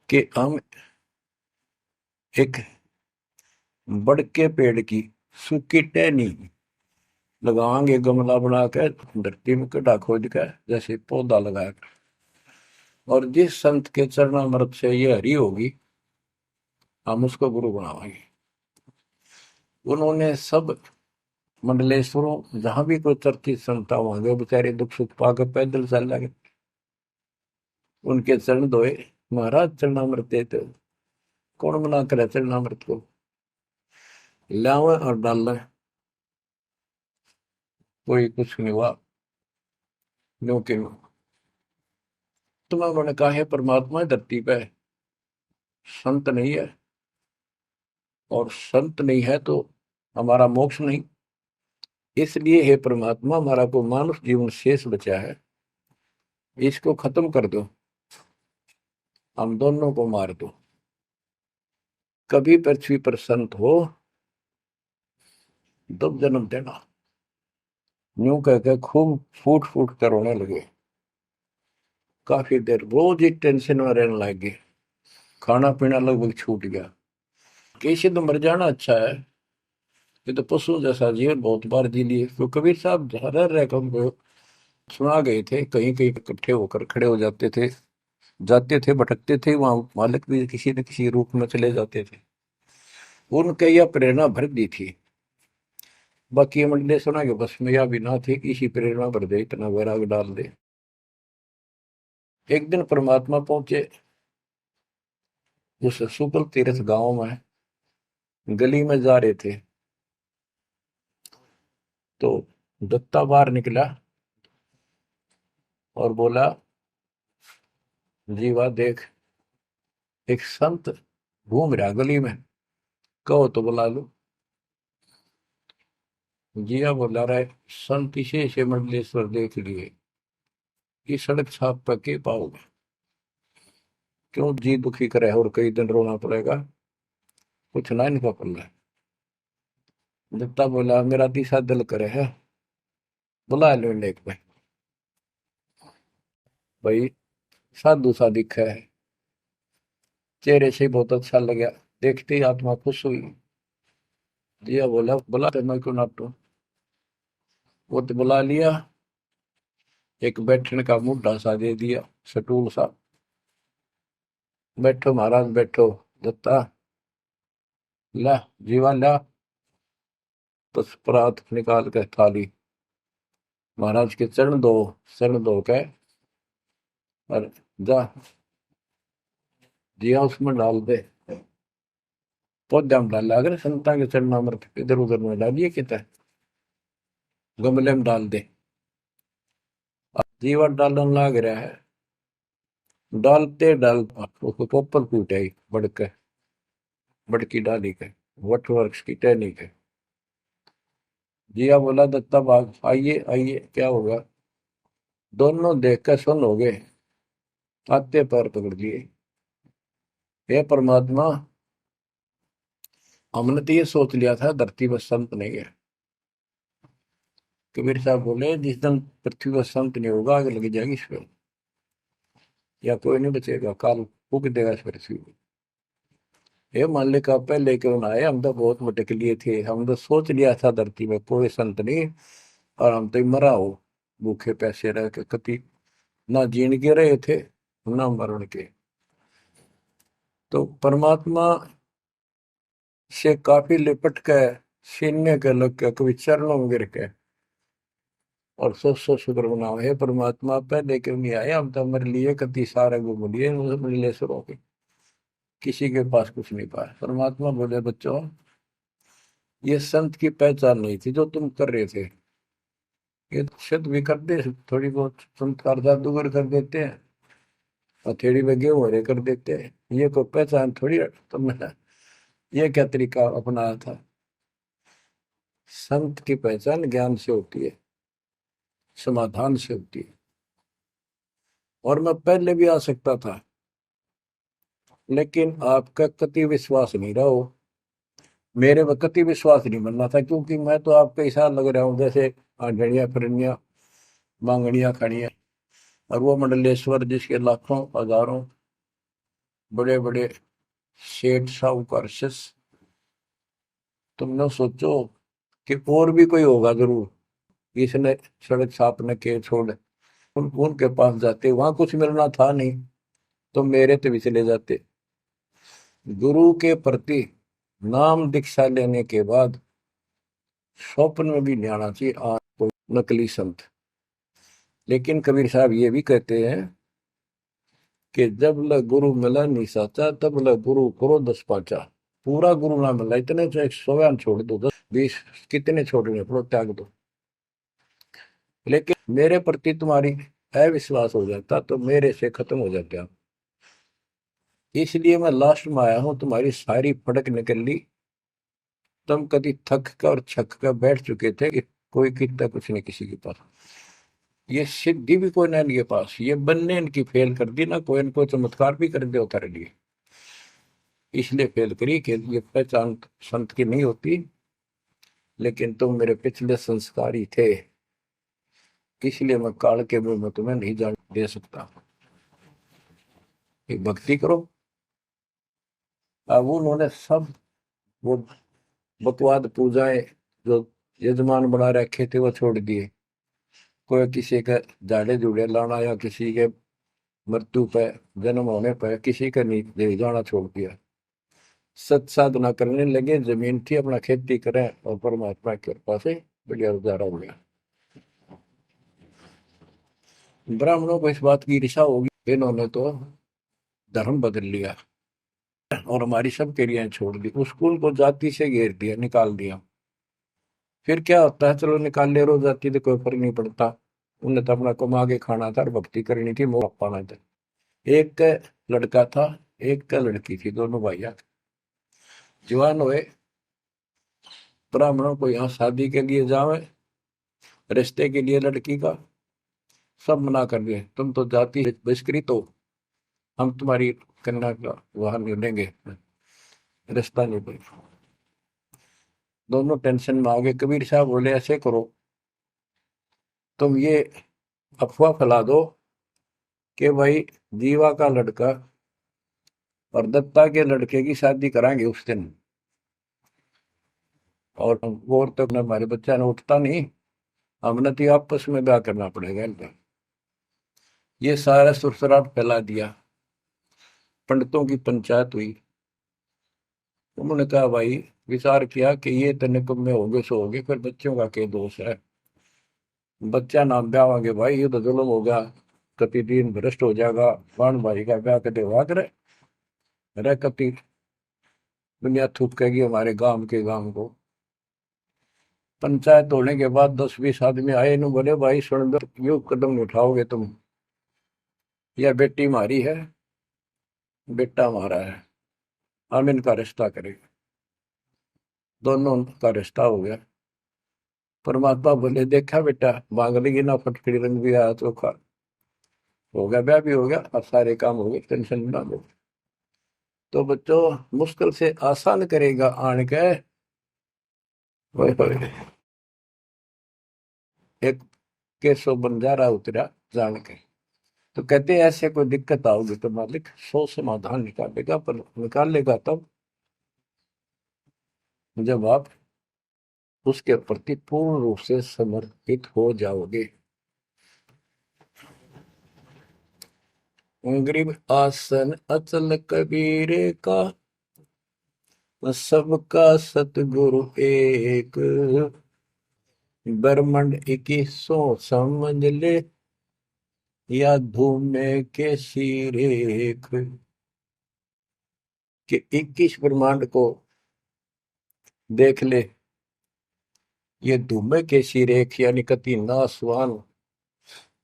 कि हम एक बड़ के पेड़ की सूखी टहनी लगाएंगे, गमला बना के धरती में गड्ढा खोद के जैसे पौधा लगाया। और जिस संत के चरणामृत से ये हरी होगी, हम उसको गुरु बनाएंगे। उन्होंने सब मंडलेश्वरों जहां भी कोई चर्चित संत होंगे, बेचारे दुख सुख पाकर पैदल चल लगे, उनके चरण धोए। महाराज चरणामृत देते हो। कौन मना करे चरणामृत को, लावे और डाल। कोई कुछ नहीं हुआ। क्योंकि तुम्हें उन्होंने कहा है परमात्मा धरती पे है, संत नहीं है, और संत नहीं है तो हमारा मोक्ष नहीं। इसलिए हे परमात्मा, हमारा को मानुष जीवन शेष बचा है, इसको खत्म कर दो, हम दोनों को मार दो। कभी पृथ्वी पर संत हो तब जन्म देना। यूं कहकर खूब फूट फूट कर रोने लगे। काफी देर रोज ही टेंशन में रहने लगे, खाना पीना लगभग छूट गया। कैसे तो मर जाना अच्छा है, ये तो पशु जैसा जीवन बहुत बार जी लिए। तो कबीर साहब रह रह कर हमको सुना गए थे, कहीं कहीं इकट्ठे होकर खड़े हो जाते थे, जाते थे, भटकते थे, वहां मालिक भी किसी न किसी रूप में चले जाते थे। उनके यह प्रेरणा भर दी थी। बाकी मंडले सुना के बस में यह भी ना थी कि इसी प्रेरणा भर दे, इतना वैराग डाल दे। एक दिन परमात्मा पहुंचे उस सुकल तीर्थ गांव में, गली में जा रहे थे तो दत्ता बाहर निकला और बोला, जीवा देख, एक संत घूम रहा गली में, कहो तो बुला लो। जिया बोला रहा है, संत इसे से मंडलेश्वर देख लिए, ये सड़क छाप पर के पाओगे, क्यों जी दुखी करे और कई दिन रोना पड़ेगा, कुछ ना इनका पल्ला। दत्ता बोला, मेरा तीसरा दिल करे है, बुला लो इन्हें एक भाई। भाई साधु सा दिखा है, चेहरे से बहुत अच्छा लगा, देखते ही आत्मा खुश हुई। जिया बोला, बुला तो मैं क्यों नाटू। वो तो बुला लिया, एक बैठने का मुड्ढा सा दे दिया, सटूल सा। बैठो महाराज बैठो। दत्ता, ला जीवा ला, बस परात निकाल के थाली महाराज के चरण दो के, और जा जिया उसमें डाल दे। पौधा में डाल, अगर संता के चरण अमृत इधर उधर में डालिए कितना, गमले में डाल दे। अब जीवा डालन लाग रहा है, डालते डालते उसको पोपल फूट आई बड़के, बड़की डाली के, वट वृक्ष की टहनी के। जिया बोला, दत्ता बाग आइए आइए, क्या होगा। दोनों देख कर सुन हो गए, आते पैर पकड़ लिए। हे परमात्मा, हमने तो ये सोच लिया था धरती पर संत नहीं है। कबीर साहब बोले, जिस दिन पृथ्वी पर संत नहीं होगा आग लग जाएगी इस पर, या कोई नहीं बचेगा, काल फूक देगा इस पृथ्वी को। ये मान का पहले क्यों ना आए, हम तो बहुत भटक लिए थे, हम तो सोच लिया था धरती में कोई संत नहीं, और हम तो मरा हो भूखे पैसे रह के, कति ना जीण के रहे थे ना मरण के। तो परमात्मा से काफी लिपट के, सीने के लग के, कभी चरणों में गिर के, और सौ शुक्र मनाओ, हे परमात्मा पहले क्यों नहीं आए, हम तो हमारे लिए कति सारे घूम लिए नीलेश्वरों के, किसी के पास कुछ नहीं पाया। परमात्मा बोले, बच्चों ये संत की पहचान नहीं थी जो तुम कर रहे थे, ये सिद्ध भी कर दे थोड़ी बहुत, चमत्कार जादूगर कर देते हैं, हथेड़ी में गेहूं हरे कर देते हैं, ये कोई पहचान थोड़ी तुमने ये क्या तरीका अपनाया था। संत की पहचान ज्ञान से होती है, समाधान से होती है। और मैं पहले भी आ सकता था, लेकिन आपका कति विश्वास नहीं रहा हो, मेरे में कति विश्वास नहीं बनना था, क्योंकि मैं तो आपके हिसाब लग रहा हूँ जैसे आंधड़िया फिरनिया मांगड़िया खड़िया, और वो मंडलेश्वर जिसके लाखों हजारों बड़े बड़े सेठ साहूकार शिष्य। तुमने सोचो कि और भी कोई होगा जरूर, इसने सड़क छापने के छोड़ उनके पास जाते, वहां कुछ मिलना था नहीं तो मेरे तो भी चले जाते। गुरु के प्रति नाम दीक्षा लेने के बाद स्वप्न में भी नहीं आना चाहिए आज कोई नकली संत। लेकिन कबीर साहब ये भी कहते हैं कि जब ल गुरु मिला नहीं साचा, तब ल गुरु करो 10 पाचा। पूरा गुरु ना मिला, इतने चाहे 100 छोड़ दो, 10 20 कितने छोड़ने पड़ो, त्याग दो, लेकिन मेरे प्रति तुम्हारी अविश्वास हो जाता तो मेरे से खत्म हो जाते आप। इसलिए मैं लास्ट में आया हूं, तुम्हारी सारी फड़क निकल ली। तुम कभी थक कर और छक कर बैठ चुके थे कि कोई कितना कुछ नहीं किसी के पास। ये सिद्धि भी कोई ना इनके पास, ये बनने इनकी फेल कर दी ना, कोई इनको चमत्कार भी कर दे उतारे लिए। इसलिए फेल करी कि ये पहचान संत की नहीं होती। लेकिन तुम मेरे पिछले संस्कारी थे, इसलिए मैं काल के मुंह में तुम्हें नहीं जान दे सकता। एक भक्ति करो। अब उन्होंने सब वो बकवाद पूजाएं जो यजमान बना रखे थे वो छोड़ दिए। कोई किसी का झाड़े झूड़े लाना या किसी के मृत्यु पे, जन्म होने पर किसी का नहीं ले जाना छोड़ दिया। सत साधना करने लगे, जमीन थी अपना खेती करें, और परमात्मा की कृपा से बढ़िया गुजारा हो गया। ब्राह्मणों को इस बात की ईर्षा होगी, इन्होंने तो धर्म बदल लिया और हमारी सब क्रियाएं छोड़ दी, स्कूल को जाति से घेर दिया, निकाल दिया। फिर क्या होता है, चलो निकाल ले, रो जाति तो कोई फर्क नहीं पड़ता। उन्हें तो अपना कमा के खाना था और भक्ति करनी थी, मोह पाना था। एक का लड़का था, एक का लड़की थी, दोनों भैया जवान हुए। ब्राह्मणों को यहाँ शादी के लिए जावे, रिश्ते के लिए लड़की का सब मना कर दिए, तुम तो जाति बहिष्कृत हो, हम तुम्हारी कन्या का वहां नहीं लेंगे, रिश्ता नहीं देंगे। दोनों टेंशन में आ गए। कबीर साहब बोले ऐसे करो, तुम ये अफवाह फैला दो कि भाई जीवा का लड़का और दत्ता के लड़के की शादी कराएंगे उस दिन, और वो तो हमारे बच्चा ने उठता नहीं, हमने तो आपस में ब्याह करना पड़ेगा इनका। ये सारा सुरसराट फैला दिया। पंडितों की पंचायत हुई। उन्होंने कहा भाई, विचार किया कि ये तो निकम्मे में होंगे सो होंगे, फिर बच्चों का क्या दोष है। बच्चा नाम ब्याह भाई, ये तो जुल्म होगा, कति दिन भ्रष्ट हो जाएगा। बाण भाई का ब्याह कदे हुआ करे, अरे कति दुनिया थूकेगी हमारे गांव को। पंचायत होने के बाद 10-20 आदमी आए, इन बोले भाई सुन दो, यो कदम नहीं उठाओगे तुम, यह बेटी हमारी है, बेटा हमारा है, हम इनका रिश्ता करेंगे। दोनों का रिश्ता हो गया। परमात्मा बोले देखा बेटा, मांग लेगी ना, फटकड़ी रंग भी आया तो खा हो गया, ब्याह भी हो गया, अब सारे काम हो गए, टेंशन ना लो। तो बच्चों, मुश्किल से आसान करेगा आन के, ओए होए, एक केसो बंजारा उतरा जान के। तो कहते हैं ऐसे कोई दिक्कत आओगी तो मालिक 100 समाधान निकालेगा, पर निकालेगा तब जब आप उसके प्रति पूर्ण रूप से समर्पित हो जाओगे। गरीब आसन अचल कबीरे का, सबका सतगुरु एक, ब्रह्मंड 2100 समझ ले, या धूमे के सिरेख। कि 21 ब्रह्मांड को देख ले, ये धूमे के सिरेख यानी कति नासवान,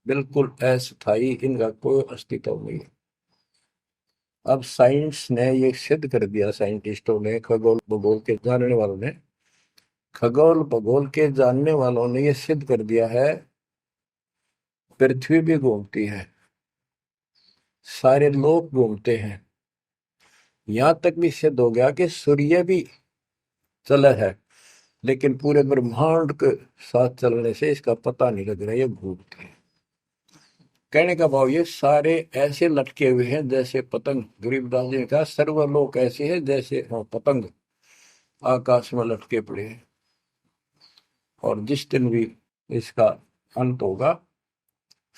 बिल्कुल अस्थाई, इनका कोई अस्तित्व नहीं। अब साइंस ने ये सिद्ध कर दिया, साइंटिस्टों ने, खगोल भूगोल के जानने वालों ने, खगोल भूगोल के जानने वालों ने ये सिद्ध कर दिया है, पृथ्वी भी घूमती है, सारे लोग घूमते हैं। यहां तक भी सिद्ध हो गया कि सूर्य भी चला है, लेकिन पूरे ब्रह्मांड के साथ चलने से इसका पता नहीं लग रहा, ये घूमते हैं। कहने का भाव ये सारे ऐसे लटके हुए हैं जैसे पतंग। गरीबदास जी ने कहा सर्वलोक ऐसे है जैसे पतंग आकाश में लटके पड़े हैं, और जिस दिन भी इसका अंत होगा,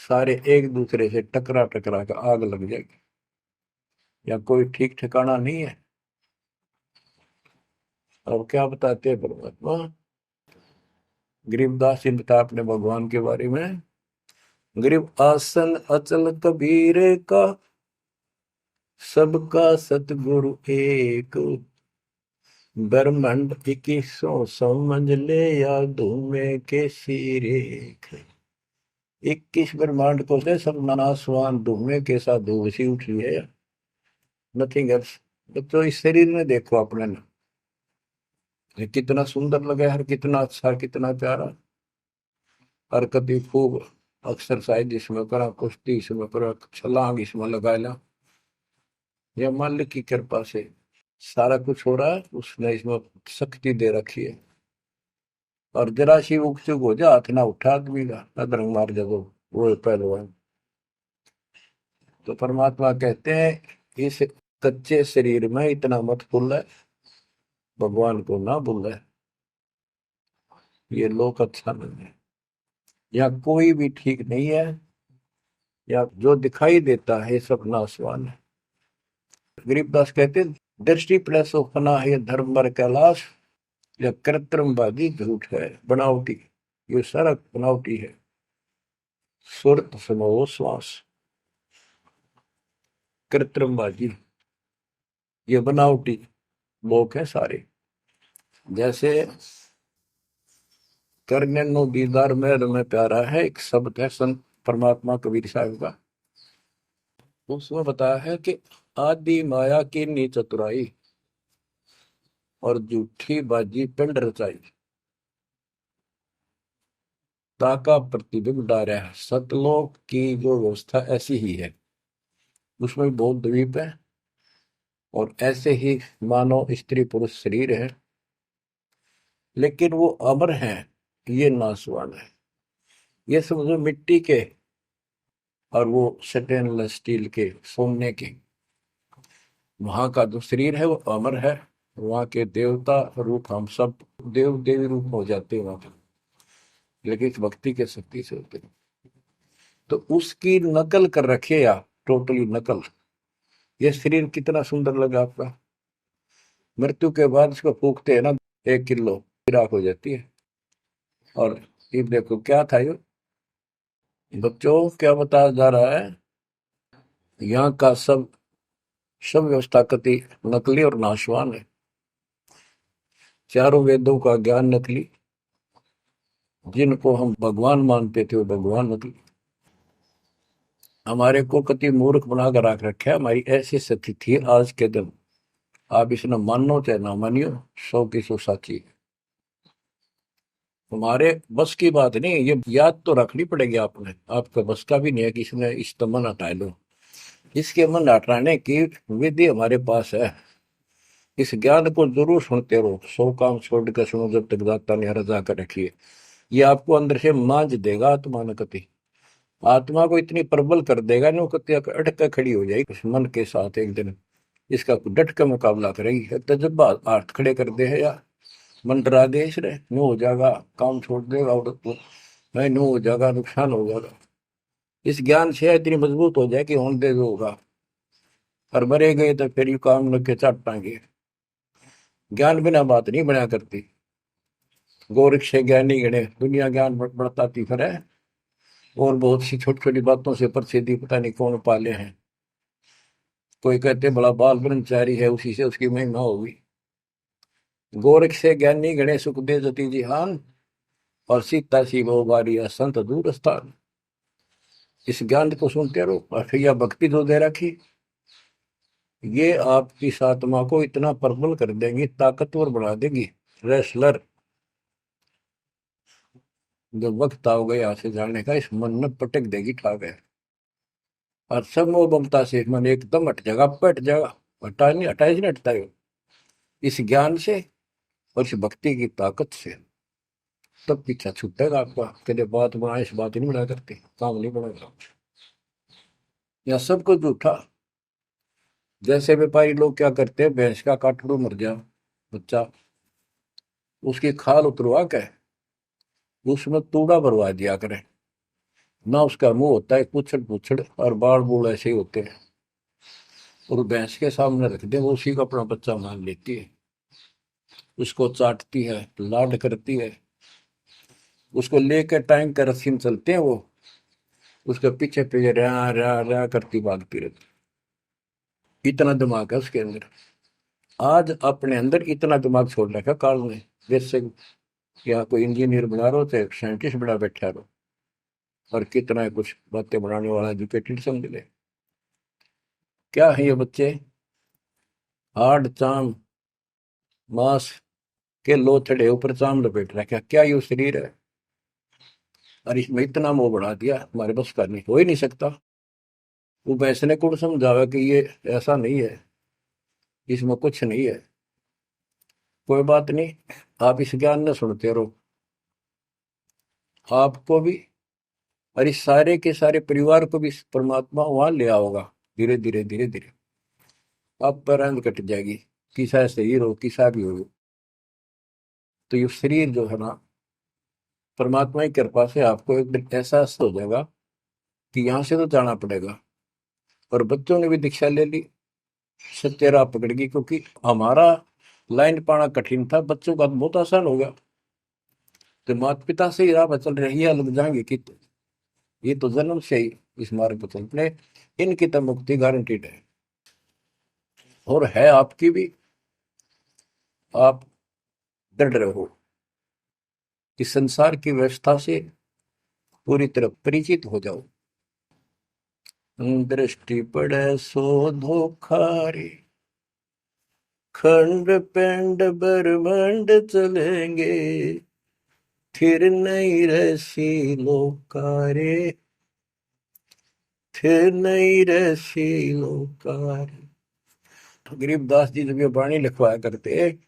सारे एक दूसरे से टकरा टकरा कर आग लग जाएगी, या कोई ठीक ठिकाना नहीं है। और क्या बताते हैं परमात्मा, गरीबदास जी बता अपने भगवान के बारे में, गरीब आसन अचल कबीर का, सबका सतगुरु एक, ब्रह्मंड 2100 समझ ले, या धूमे के सिरेख। 21 ब्रह्मांड को से सब नासवान धूमे के साथ धूसी उठ रही है। Nothing else. बच्चों इस शरीर में देखो अपने ना, ये कितना सुंदर लगा है, कितना अच्छा, कितना प्यारा। हरकत खूब, एक्सरसाइज इसमें करा, कुश्ती इसमें करा, छलांग इसमें लगा ला। यह मालिक की कृपा से सारा कुछ हो रहा है, उसने इसमें शक्ति दे रखी है। और जरा सी उग चुक हो जा, हाथ ना उठा आदमी का, अदरंग मार जब वो है पहलवान। तो परमात्मा कहते हैं इस कच्चे शरीर में इतना मत भूल है, भगवान को ना भूल है। ये लोक अच्छा नहीं है, या कोई भी ठीक नहीं है, या जो दिखाई देता है सब नाशवान है। गरीबदास कहते हैं, दृष्टि प्लस फना है धर्म पर कैलाश, या कृत्रिमवादी झूठ है बनावटी। ये सारा बनावटी है। सुरत समो श्वास, कृत्रिमबाजी, ये बनावटी लोग हैं सारे। जैसे करने नो दीदार में प्यारा है, एक शब्द है संत परमात्मा कबीर साहब का। उसमें बताया है कि आदि माया की नी चतुराई, और झूठी बाजी पिंड रचाई, ताका प्रतिबिंब डारा है। सतलोक की जो व्यवस्था ऐसी ही है, उसमें भी बहुत द्वीप है, और ऐसे ही मानव स्त्री पुरुष शरीर है, लेकिन वो अमर है, ये नासवान है। ये समझो मिट्टी के, और वो स्टेनलेस स्टील के, सोने के। वहां का जो शरीर है वो अमर है। वहां के देवता रूप हम सब देव देवी रूप हो जाते हैं वहां पर, लेकिन इस भक्ति के शक्ति से होते हैं। तो उसकी नकल कर रखे आप, टोटली नकल। ये शरीर कितना सुंदर लगा आपका, मृत्यु के बाद इसको फूकते हैं ना, 1 किलो राख हो जाती है। और ये देखो क्या था ये, बच्चों क्या बताया जा रहा है, यहाँ का सब सब व्यवस्था कति नकली और नाशवान है। चारों वेदों का ज्ञान नकली, जिनको हम भगवान मानते थे वो भगवान नकली। हमारे को कति मूर्ख बनाकर रख रखा है। हमारी ऐसी स्थिति थी आज के दिन, आप इसने मानो चाहे ना मानियो, 100 की 100 साची है। हमारे बस की बात नहीं, ये याद तो रखनी पड़ेगी आपने। आपका बस का भी नहीं है कि इसने इस मन हटा लो। इसके मन हटाने की विधि हमारे पास है। इस ज्ञान को जरूर सुनते रहो, 100 काम छोड़ कर सुनो जब तक दाता ने रजा कर रखी है। ये आपको अंदर से मांझ देगा आत्मा न कति। आत्मा को इतनी प्रबल कर देगा ना, वो कति अटक कर खड़ी हो जाएगी उस मन के साथ एक दिन। इसका डट का मुकाबला करेगी, तजब्बा हाथ खड़े कर दे है या मन डरा दे इसने, नो हो जाएगा, काम छोड़ देगा, और नहीं नो हो जाएगा, नुकसान हो जाएगा। इस ज्ञान से इतनी मजबूत हो जाए कि होने दे जो होगा, और मरे गए तो फिर ये काम लग के चट पाएंगे। ज्ञान बिना बात नहीं बना करती। गोरख से ज्ञानी गणे, दुनिया ज्ञान बढ़ताती फिर है। और बहुत सी छोटी छोटी बातों से प्रसिद्धि पता नहीं कौन पाले हैं। कोई कहते बड़ा बाल ब्रह्मचारी है, उसी से उसकी महिमा होगी। गोरख से ज्ञानी गणे सुख दे जति जिहान, और सीता सी वो बारिया संत दूर स्थान। इस ज्ञान को सुनते रहो, और फिर यह भक्ति जो दे रखी, ये आपकी आत्मा को इतना प्रबल कर देंगी, ताकतवर बना देगी, रेसलर। जब वक्त आओगे यहाँ से जाने का, इस मन में पटक देगी ठाक है। और सब मोह ममता से मन एकदम हट जाएगा, पट जाएगा। हटा नहीं, हटाए नहीं हटता है। इस ज्ञान से और इस भक्ति की ताकत से तब पीछा छूटेगा आपका। कदे बात बनाए, इस बात ही नहीं बना करते, काम नहीं बनेगा। या सब कुछ झूठा। जैसे व्यापारी लोग क्या करते हैं, भैंस का काटड़ू मर गया बच्चा, उसकी खाल उतरवा के उसमें तूड़ा भरवा दिया करें ना। उसका मुंह होता है पूछड़ पूछड़, और बाल बूढ़ ऐसे ही होते हैं, और भैंस के सामने रख दे, वो उसी को अपना बच्चा मान लेती है। उसको चाटती है, लाड करती है। उसको लेकर टाइम का रस्सी में चलते हैं वो, उसके पीछे पीछे रहा रहा रहा करती भागती रहती। इतना दिमाग है उसके अंदर। आज अपने अंदर इतना दिमाग छोड़ रखा काल ने। जैसे या कोई इंजीनियर बना रहो, चाहे साइंटिस्ट बना बैठा रहो, और कितना है कुछ बातें बनाने वाला एजुकेटेड समझ ले। क्या है ये बच्चे, हाड़ चाम मांस के लोथड़े ऊपर चाम लपेट रखा, क्या ये शरीर है? और इसमें इतना मोह बढ़ा दिया, हमारे बस का नहीं, हो ही नहीं सकता। वो वैसे ने कौन समझावा कि ये ऐसा नहीं है, इसमें कुछ नहीं है। कोई बात नहीं, आप इस ज्ञान न सुनते रहो, आपको भी और इस सारे के सारे परिवार को भी परमात्मा वहां ले आओगा। धीरे धीरे धीरे धीरे आप पर रंग कट जाएगी, किसा शरीर हो किसा भी हो। तो ये शरीर जो है ना, परमात्मा की कृपा से आपको एक दिन एहसास हो जाएगा कि यहाँ से तो जाना पड़ेगा। और बच्चों ने भी दीक्षा ले ली, सत्य राह पकड़ गई, क्योंकि हमारा लाइन पाना कठिन था, बच्चों का तो बहुत आसान हो गया। तो माता पिता से ही राह पर चल रही है, लग जाएंगे कि ये तो जन्म से ही इस मार्ग पर चलते, इनकी तो मुक्ति गारंटीड है। और है आपकी भी, आप डर रहे हो कि संसार की व्यवस्था से पूरी तरह परिचित हो जाओ। दृष्टि पड़े सो धोखा रे, खंड पिंड ब्रह्मांड चलेंगे, फिर नहीं रसी लोकारे, फिर नहीं रसी लोकारे। तो गरीबदास जी जब ये वाणी लिखवाया करते,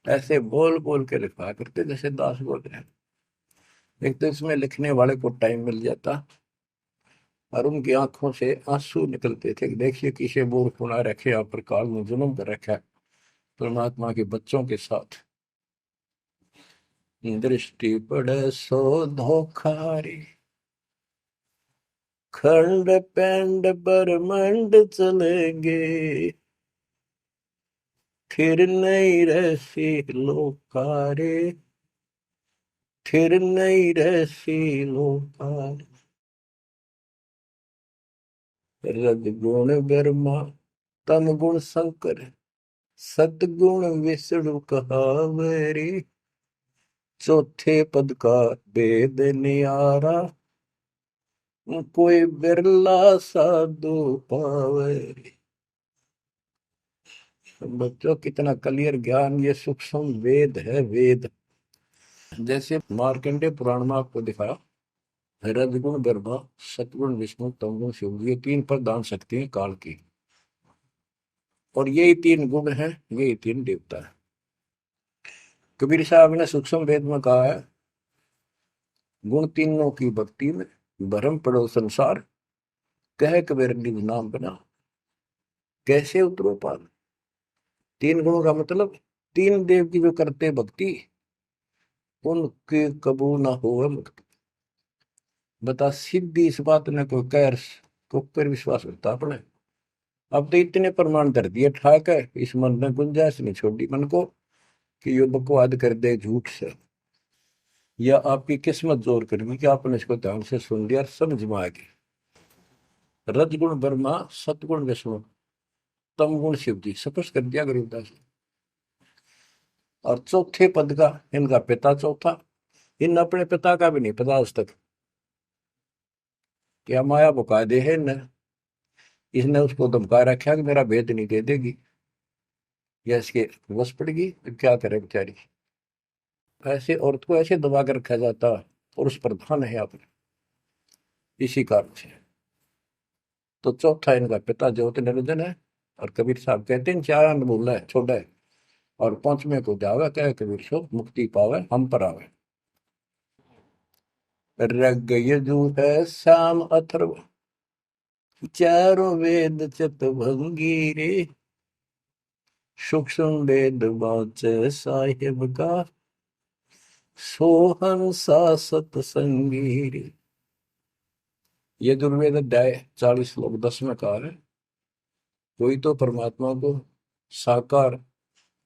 ऐसे बोल बोल के लिखवाया करते जैसे दास बोल रहे हैं। एक तो इसमें लिखने वाले को टाइम मिल जाता, और उनकी आंखों से आंसू निकलते थे कि देखिए किसे बोर खुना रखे, आप पर काल में जुल्म कर रखा है परमात्मा के बच्चों के साथ। दृष्टि पड़े सो धोखा रे, खंड पेंड ब्रह्मांड चलेंगे, फिर नहीं रहसी लोकारे, फिर नहीं रहसी लोकारे। रजगुण ब्रह्मा तम गुण शंकर, सतगुण विष्णु कहावरी, चौथे पद का वेद नियारा, कोई बिरला साधु पावे। बच्चों कितना क्लियर ज्ञान, ये सूक्ष्म वेद है, वेद। जैसे मार्कंडे पुराण में आपको दिखाया, रजगुण ब्रह्मा, सतगुण विष्णु, तमगुण शिव, ये तीन प्रधान शक्ति है काल की। और यही तीन गुण है, यही तीन देवता है। कबीर साहब ने सूक्ष्म वेद में कहा है, गुण तीनों की भक्ति में भरम पड़ो संसार, कह कबीर निज नाम बना, कैसे उतरो पार। तीन गुणों का मतलब, तीन देव की जो करते भक्ति, उनके कबू ना हो मुक्ति। बता सीधी इस बात ने कोई कह को पर विश्वास करता अपने। अब तो इतने प्रमाण धर दिए ठाक है, इस मन ने गुंजाइश नहीं छोड़ी मन को कि ये बकवाद कर दे झूठ से, या आपकी किस्मत जोर करेगी कि आपने इसको ध्यान से सुन लिया और समझ में आ गई। रजगुण ब्रह्मा, सतगुण विष्णु, तम गुण शिव जी, स्पष्ट कर दिया गरीबदास ने। और चौथे पद का इनका पिता चौथा, इन अपने पिता का भी नहीं पता आज तक, क्या माया बुका दे है न। इसने उसको धमका रखा कि मेरा भेद नहीं दे देगी, या इसके वश पड़ेगी तो क्या करे बेचारी। ऐसे औरत को ऐसे दबा कर रखा जाता, पुरुष प्रधान है आपने, इसी कारण से। तो चौथा इनका पिता ज्योति निरंजन है। और कबीर साहब कहते हैं चार अन्न बोला है छोड़ा है, और पांचवें को जावे कहे कबीर सो मुक्ति पावे हम पर आवे। रग यजु है श्याम अथर्व, चारों वेद चित भंगी रे, सूक्ष्म वेद वाच साहिब का, सोहन सा सतसंगी रे। यजुर्वेद अध्याय 40 श्लोक 10 में कहा है, कोई तो परमात्मा को साकार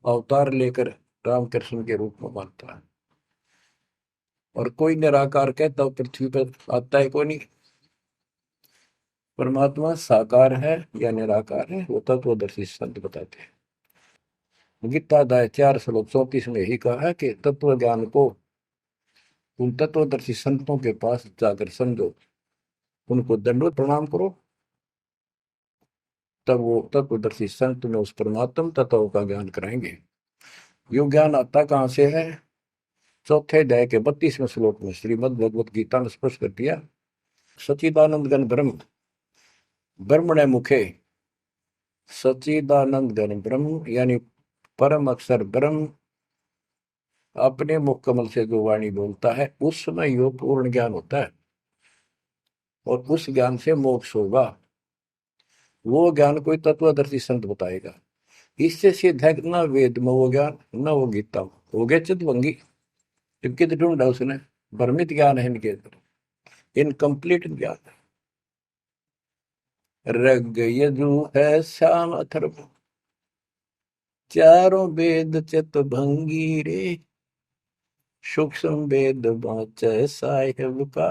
अवतार लेकर रामकृष्ण के रूप में मानता है, और कोई निराकार कहता हो पृथ्वी पर आता है कोई नहीं। परमात्मा साकार है या निराकार है, वो तत्वदर्शी संत बताते हैं। गीता अध्याय 4 श्लोक 34 में यही कहा है कि तत्व ज्ञान को उन तत्वदर्शी संतों के पास जाकर समझो, उनको दंडवत प्रणाम करो, तब वो तत्वदर्शी संत में उस परमात्म तत्व का ज्ञान कराएंगे। यो ज्ञान आता कहाँ से है? चौथे अध्याय के 32वें श्लोक में श्रीमद् भगवत गीता ने स्पष्ट कर दिया। सच्चिदानंद घन ब्रह्म ब्रह्मणे मुखे, सच्चिदानंद घन ब्रह्म यानी परम अक्षर ब्रह्म अपने मुख कमल से जो वाणी बोलता है उस समय यो पूर्ण ज्ञान होता है और उस ज्ञान से मोक्ष होगा। वो ज्ञान कोई तत्वदर्शी संत बताएगा। इससे सिद्ध है न वेद में वो ज्ञान न वो गीता में। हो गया चितवंगी, जबकि तो ढूंढा उसने। भ्रमित ज्ञान है इनके अंदर, इनकम्प्लीट ज्ञान। रग यजु है श्याम अथर्व, चारों वेद चित भंगी रे, सूक्ष्म वेद बाँचै साहिब का,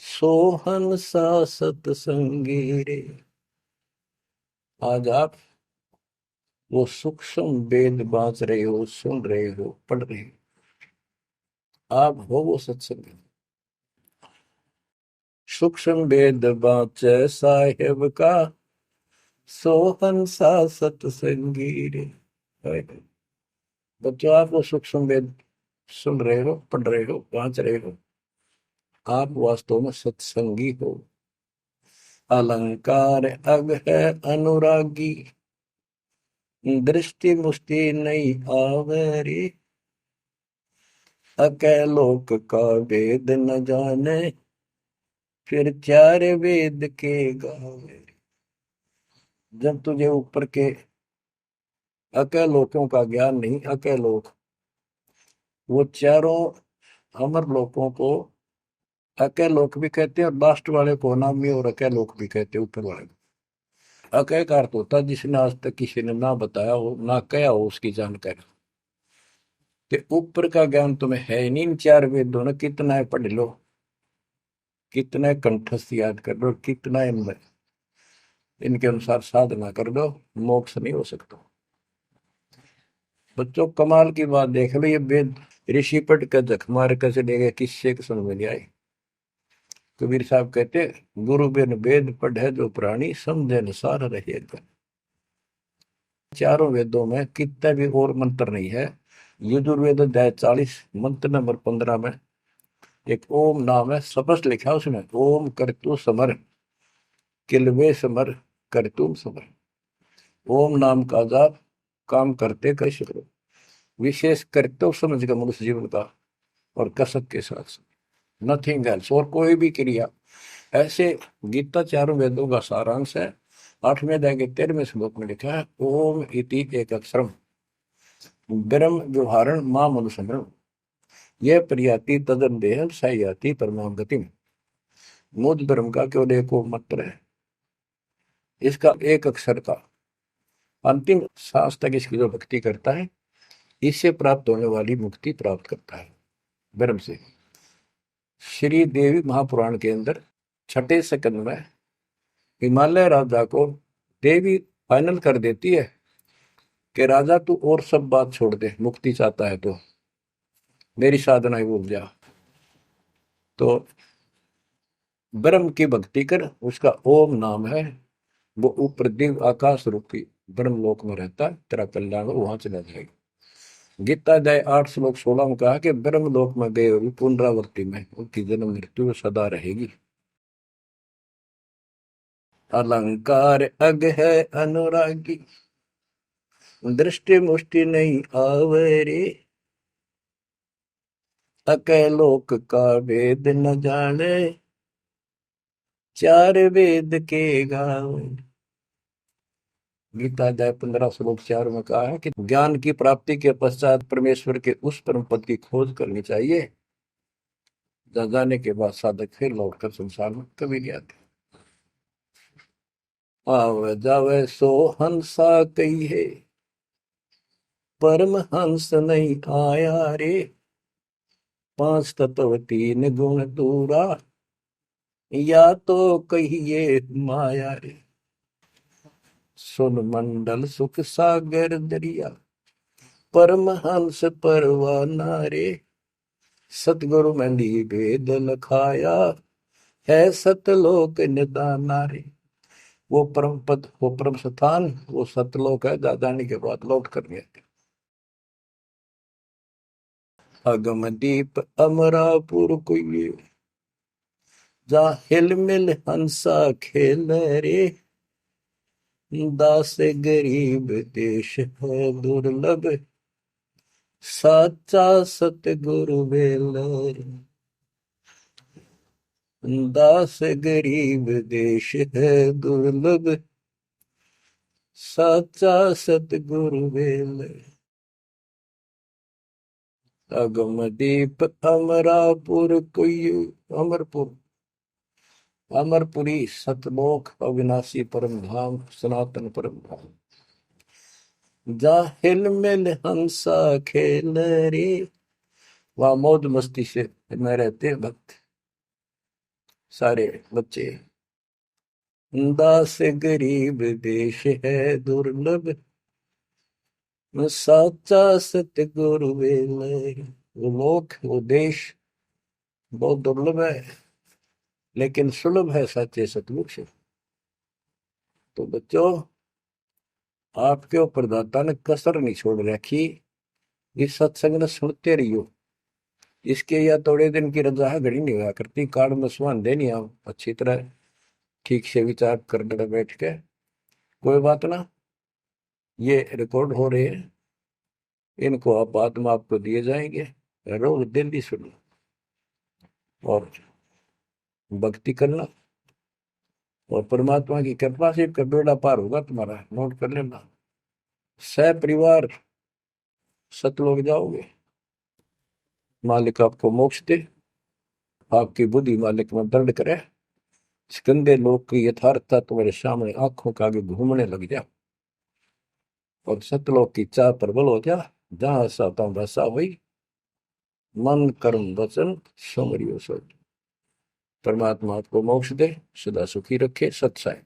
सोहन सा सतसंगी रे। आज आप वो सूक्ष्म वेद बाँच रहे हो, सुन रहे हो, पढ़ रहे हो, आप हो वो सत्संग। सूक्ष्म वेद बाँचै साहिब का, सोहन सा सतसंगी रे। बच्चों, आप वो सूक्ष्म वेद सुन रहे हो, पढ़ रहे हो, बाँच रहे हो, आप वास्तव में सत्संगी हो। अलंकार अग है अनुरागी, दृष्टि मुष्टि नहीं आवरी, अकैलोक का वेद न जाने, फिर चार वेद के गावे। जब तुझे ऊपर के अकैलोकों का ज्ञान नहीं, अकैलोक वो चारों अमर लोकों को अकैलोक भी कहते हैं और लास्ट वाले को नामी और अकैलोक भी कहते हैं, ऊपर वाले को। अकय का अर्थ होता है जिसने आज तक किसी ने ना बताया हो ना कहा हो उसकी जानकारी। कि ऊपर का ज्ञान तुम्हें है ही नहीं। इन चार वेदों ने कितना है पढ़ लो, कितना है कंठस्थ याद कर लो, कितना इनमें इनके अनुसार साधना कर दो, मोक्ष नहीं हो सकता। बच्चों, कमाल की बात देख लो, ये वेद ऋषि पट का जख मार कर चले गए, किससे समझ में नहीं आई। कबीर साहब कहते, गुरु बिन वेद पढ़े जो प्राणी, समझे न सार रहे। चारों वेदों में कितना भी और मंत्र नहीं है। यजुर्वेद अध्याय 40 मंत्र नंबर 15 में एक ओम नाम है, स्पष्ट लिखा है उसमें, ओम करतु समर किलवे समर करतुम समर। ओम नाम का जाप काम करते कैसे करो, विशेष कर्तव्य समझ कर मनुष्य जीवन का और कसक के साथ, नथिंग एल्स। और कोई भी क्रिया ऐसे। गीता चारों वेदों का सारांश है। 8वें अध्याय के 13वें श्लोक में लिखा है, ओम इति एक अक्षरम ब्रह्म व्यवहारण मां मनुसंग्रम, यह प्रियाति तदन देह सायाति परमाम गतिम। मुझ ब्रह्म का केवल एक मंत्र है, इसका एक अक्षर का अंतिम सांस तक इसकी जो भक्ति करता है, इससे प्राप्त होने वाली मुक्ति प्राप्त करता है ब्रह्म से। श्री देवी महापुराण के अंदर 6ठे स्कंद में हिमालय राजा को देवी फाइनल कर देती है कि राजा तू और सब बात छोड़ दे, मुक्ति चाहता है तो मेरी साधना ही भूल जा, तो ब्रह्म की भक्ति कर। उसका ओम नाम है, वो ऊपर दिव्य आकाश रूपी ब्रह्म लोक में रहता है, तेरा कल्याण वहां चला जाएगा। गीता अध्याय 8 श्लोक 16 में कहा कि ब्रह्म लोक में गए हुए पुनरावृत्ति में उनकी जन्म मृत्यु सदा रहेगी। अलंकार अग है अनुरागी, दृष्टि मुष्टि नहीं आवरे, अकैलोक का वेद न जाने, चार वेद के गावे। गीता अध्याय 15 श्लोक 4 में कहा है कि ज्ञान की प्राप्ति के पश्चात परमेश्वर के उस परम पद की खोज करनी चाहिए, जहाँ जाने के बाद साधक फिर लौटकर संसार में कभी नहीं आते। आवे जावे सो हंसा कही है, परम हंस नहीं आया रे, पांच तत्व तीन गुण दूरा, या तो कहिए माया रे। सुन मंडल सुख सागर दरिया, परम हंस परवाना रे, सतगुरु मंदी वेद लखाया, है सतलोक निदाना रे। वो परम पद, वो परम स्थान, वो सतलोक है, दादानी के बाद लौट कर गए। अगम दीप अमरापुर कोई, जा हिल मिल हंसा खेल रे, दास गरीब देश है दुर्लभ, साचा सतगुरु बेलर, दास गरीब देश है दुर्लभ, साचा सतगुरु बेलर। अगम दीप अमरापुर कोई, अमरपुर, अमरपुरी सतलोक अविनाशी परम धाम, सनातन परम धाम। जा हिल मिल हंसा खेल रे, वहां मौज मस्ती से में रहते हैं भक्त, सारे बच्चे। दास गरीब देश है दुर्लभ, साचा सतगुरु बेलर। वो लोक, वो देश बहुत दुर्लभ है, लेकिन सुलभ है सच्चे सतगुरु से। तो बच्चों, आपके ऊपर दाता ने कसर नहीं छोड़ रखी, इस सत्संग ने सुनते रहियो। इसके या थोड़े दिन की रजा है, घड़ी नहीं हुआ करती, कार्ड में सुहान देनी आप अच्छी तरह ठीक से विचार करने बैठ के। कोई बात ना, ये रिकॉर्ड हो रहे हैं, इनको आप बाद में आपको दिए जाएंगे, रोज दिल्ली सुनो और भक्ति करना, और परमात्मा की कृपा से का बेड़ा पार होगा तुम्हारा। नोट कर लेना, सह परिवार सतलोक जाओगे, मालिक आपको मोक्ष दे, आपकी बुद्धि मालिक में दर्द करे, इस गंदे लोक की यथार्थता तुम्हारे सामने आंखों के आगे घूमने लग जा, और सतलोक की चाह प्रबल हो जा। जहां साता भाषा हुई, मन कर्म वचन समरियो सब। परमात्मा आपको मोक्ष दे, सदा सुखी रखे। सत्साई।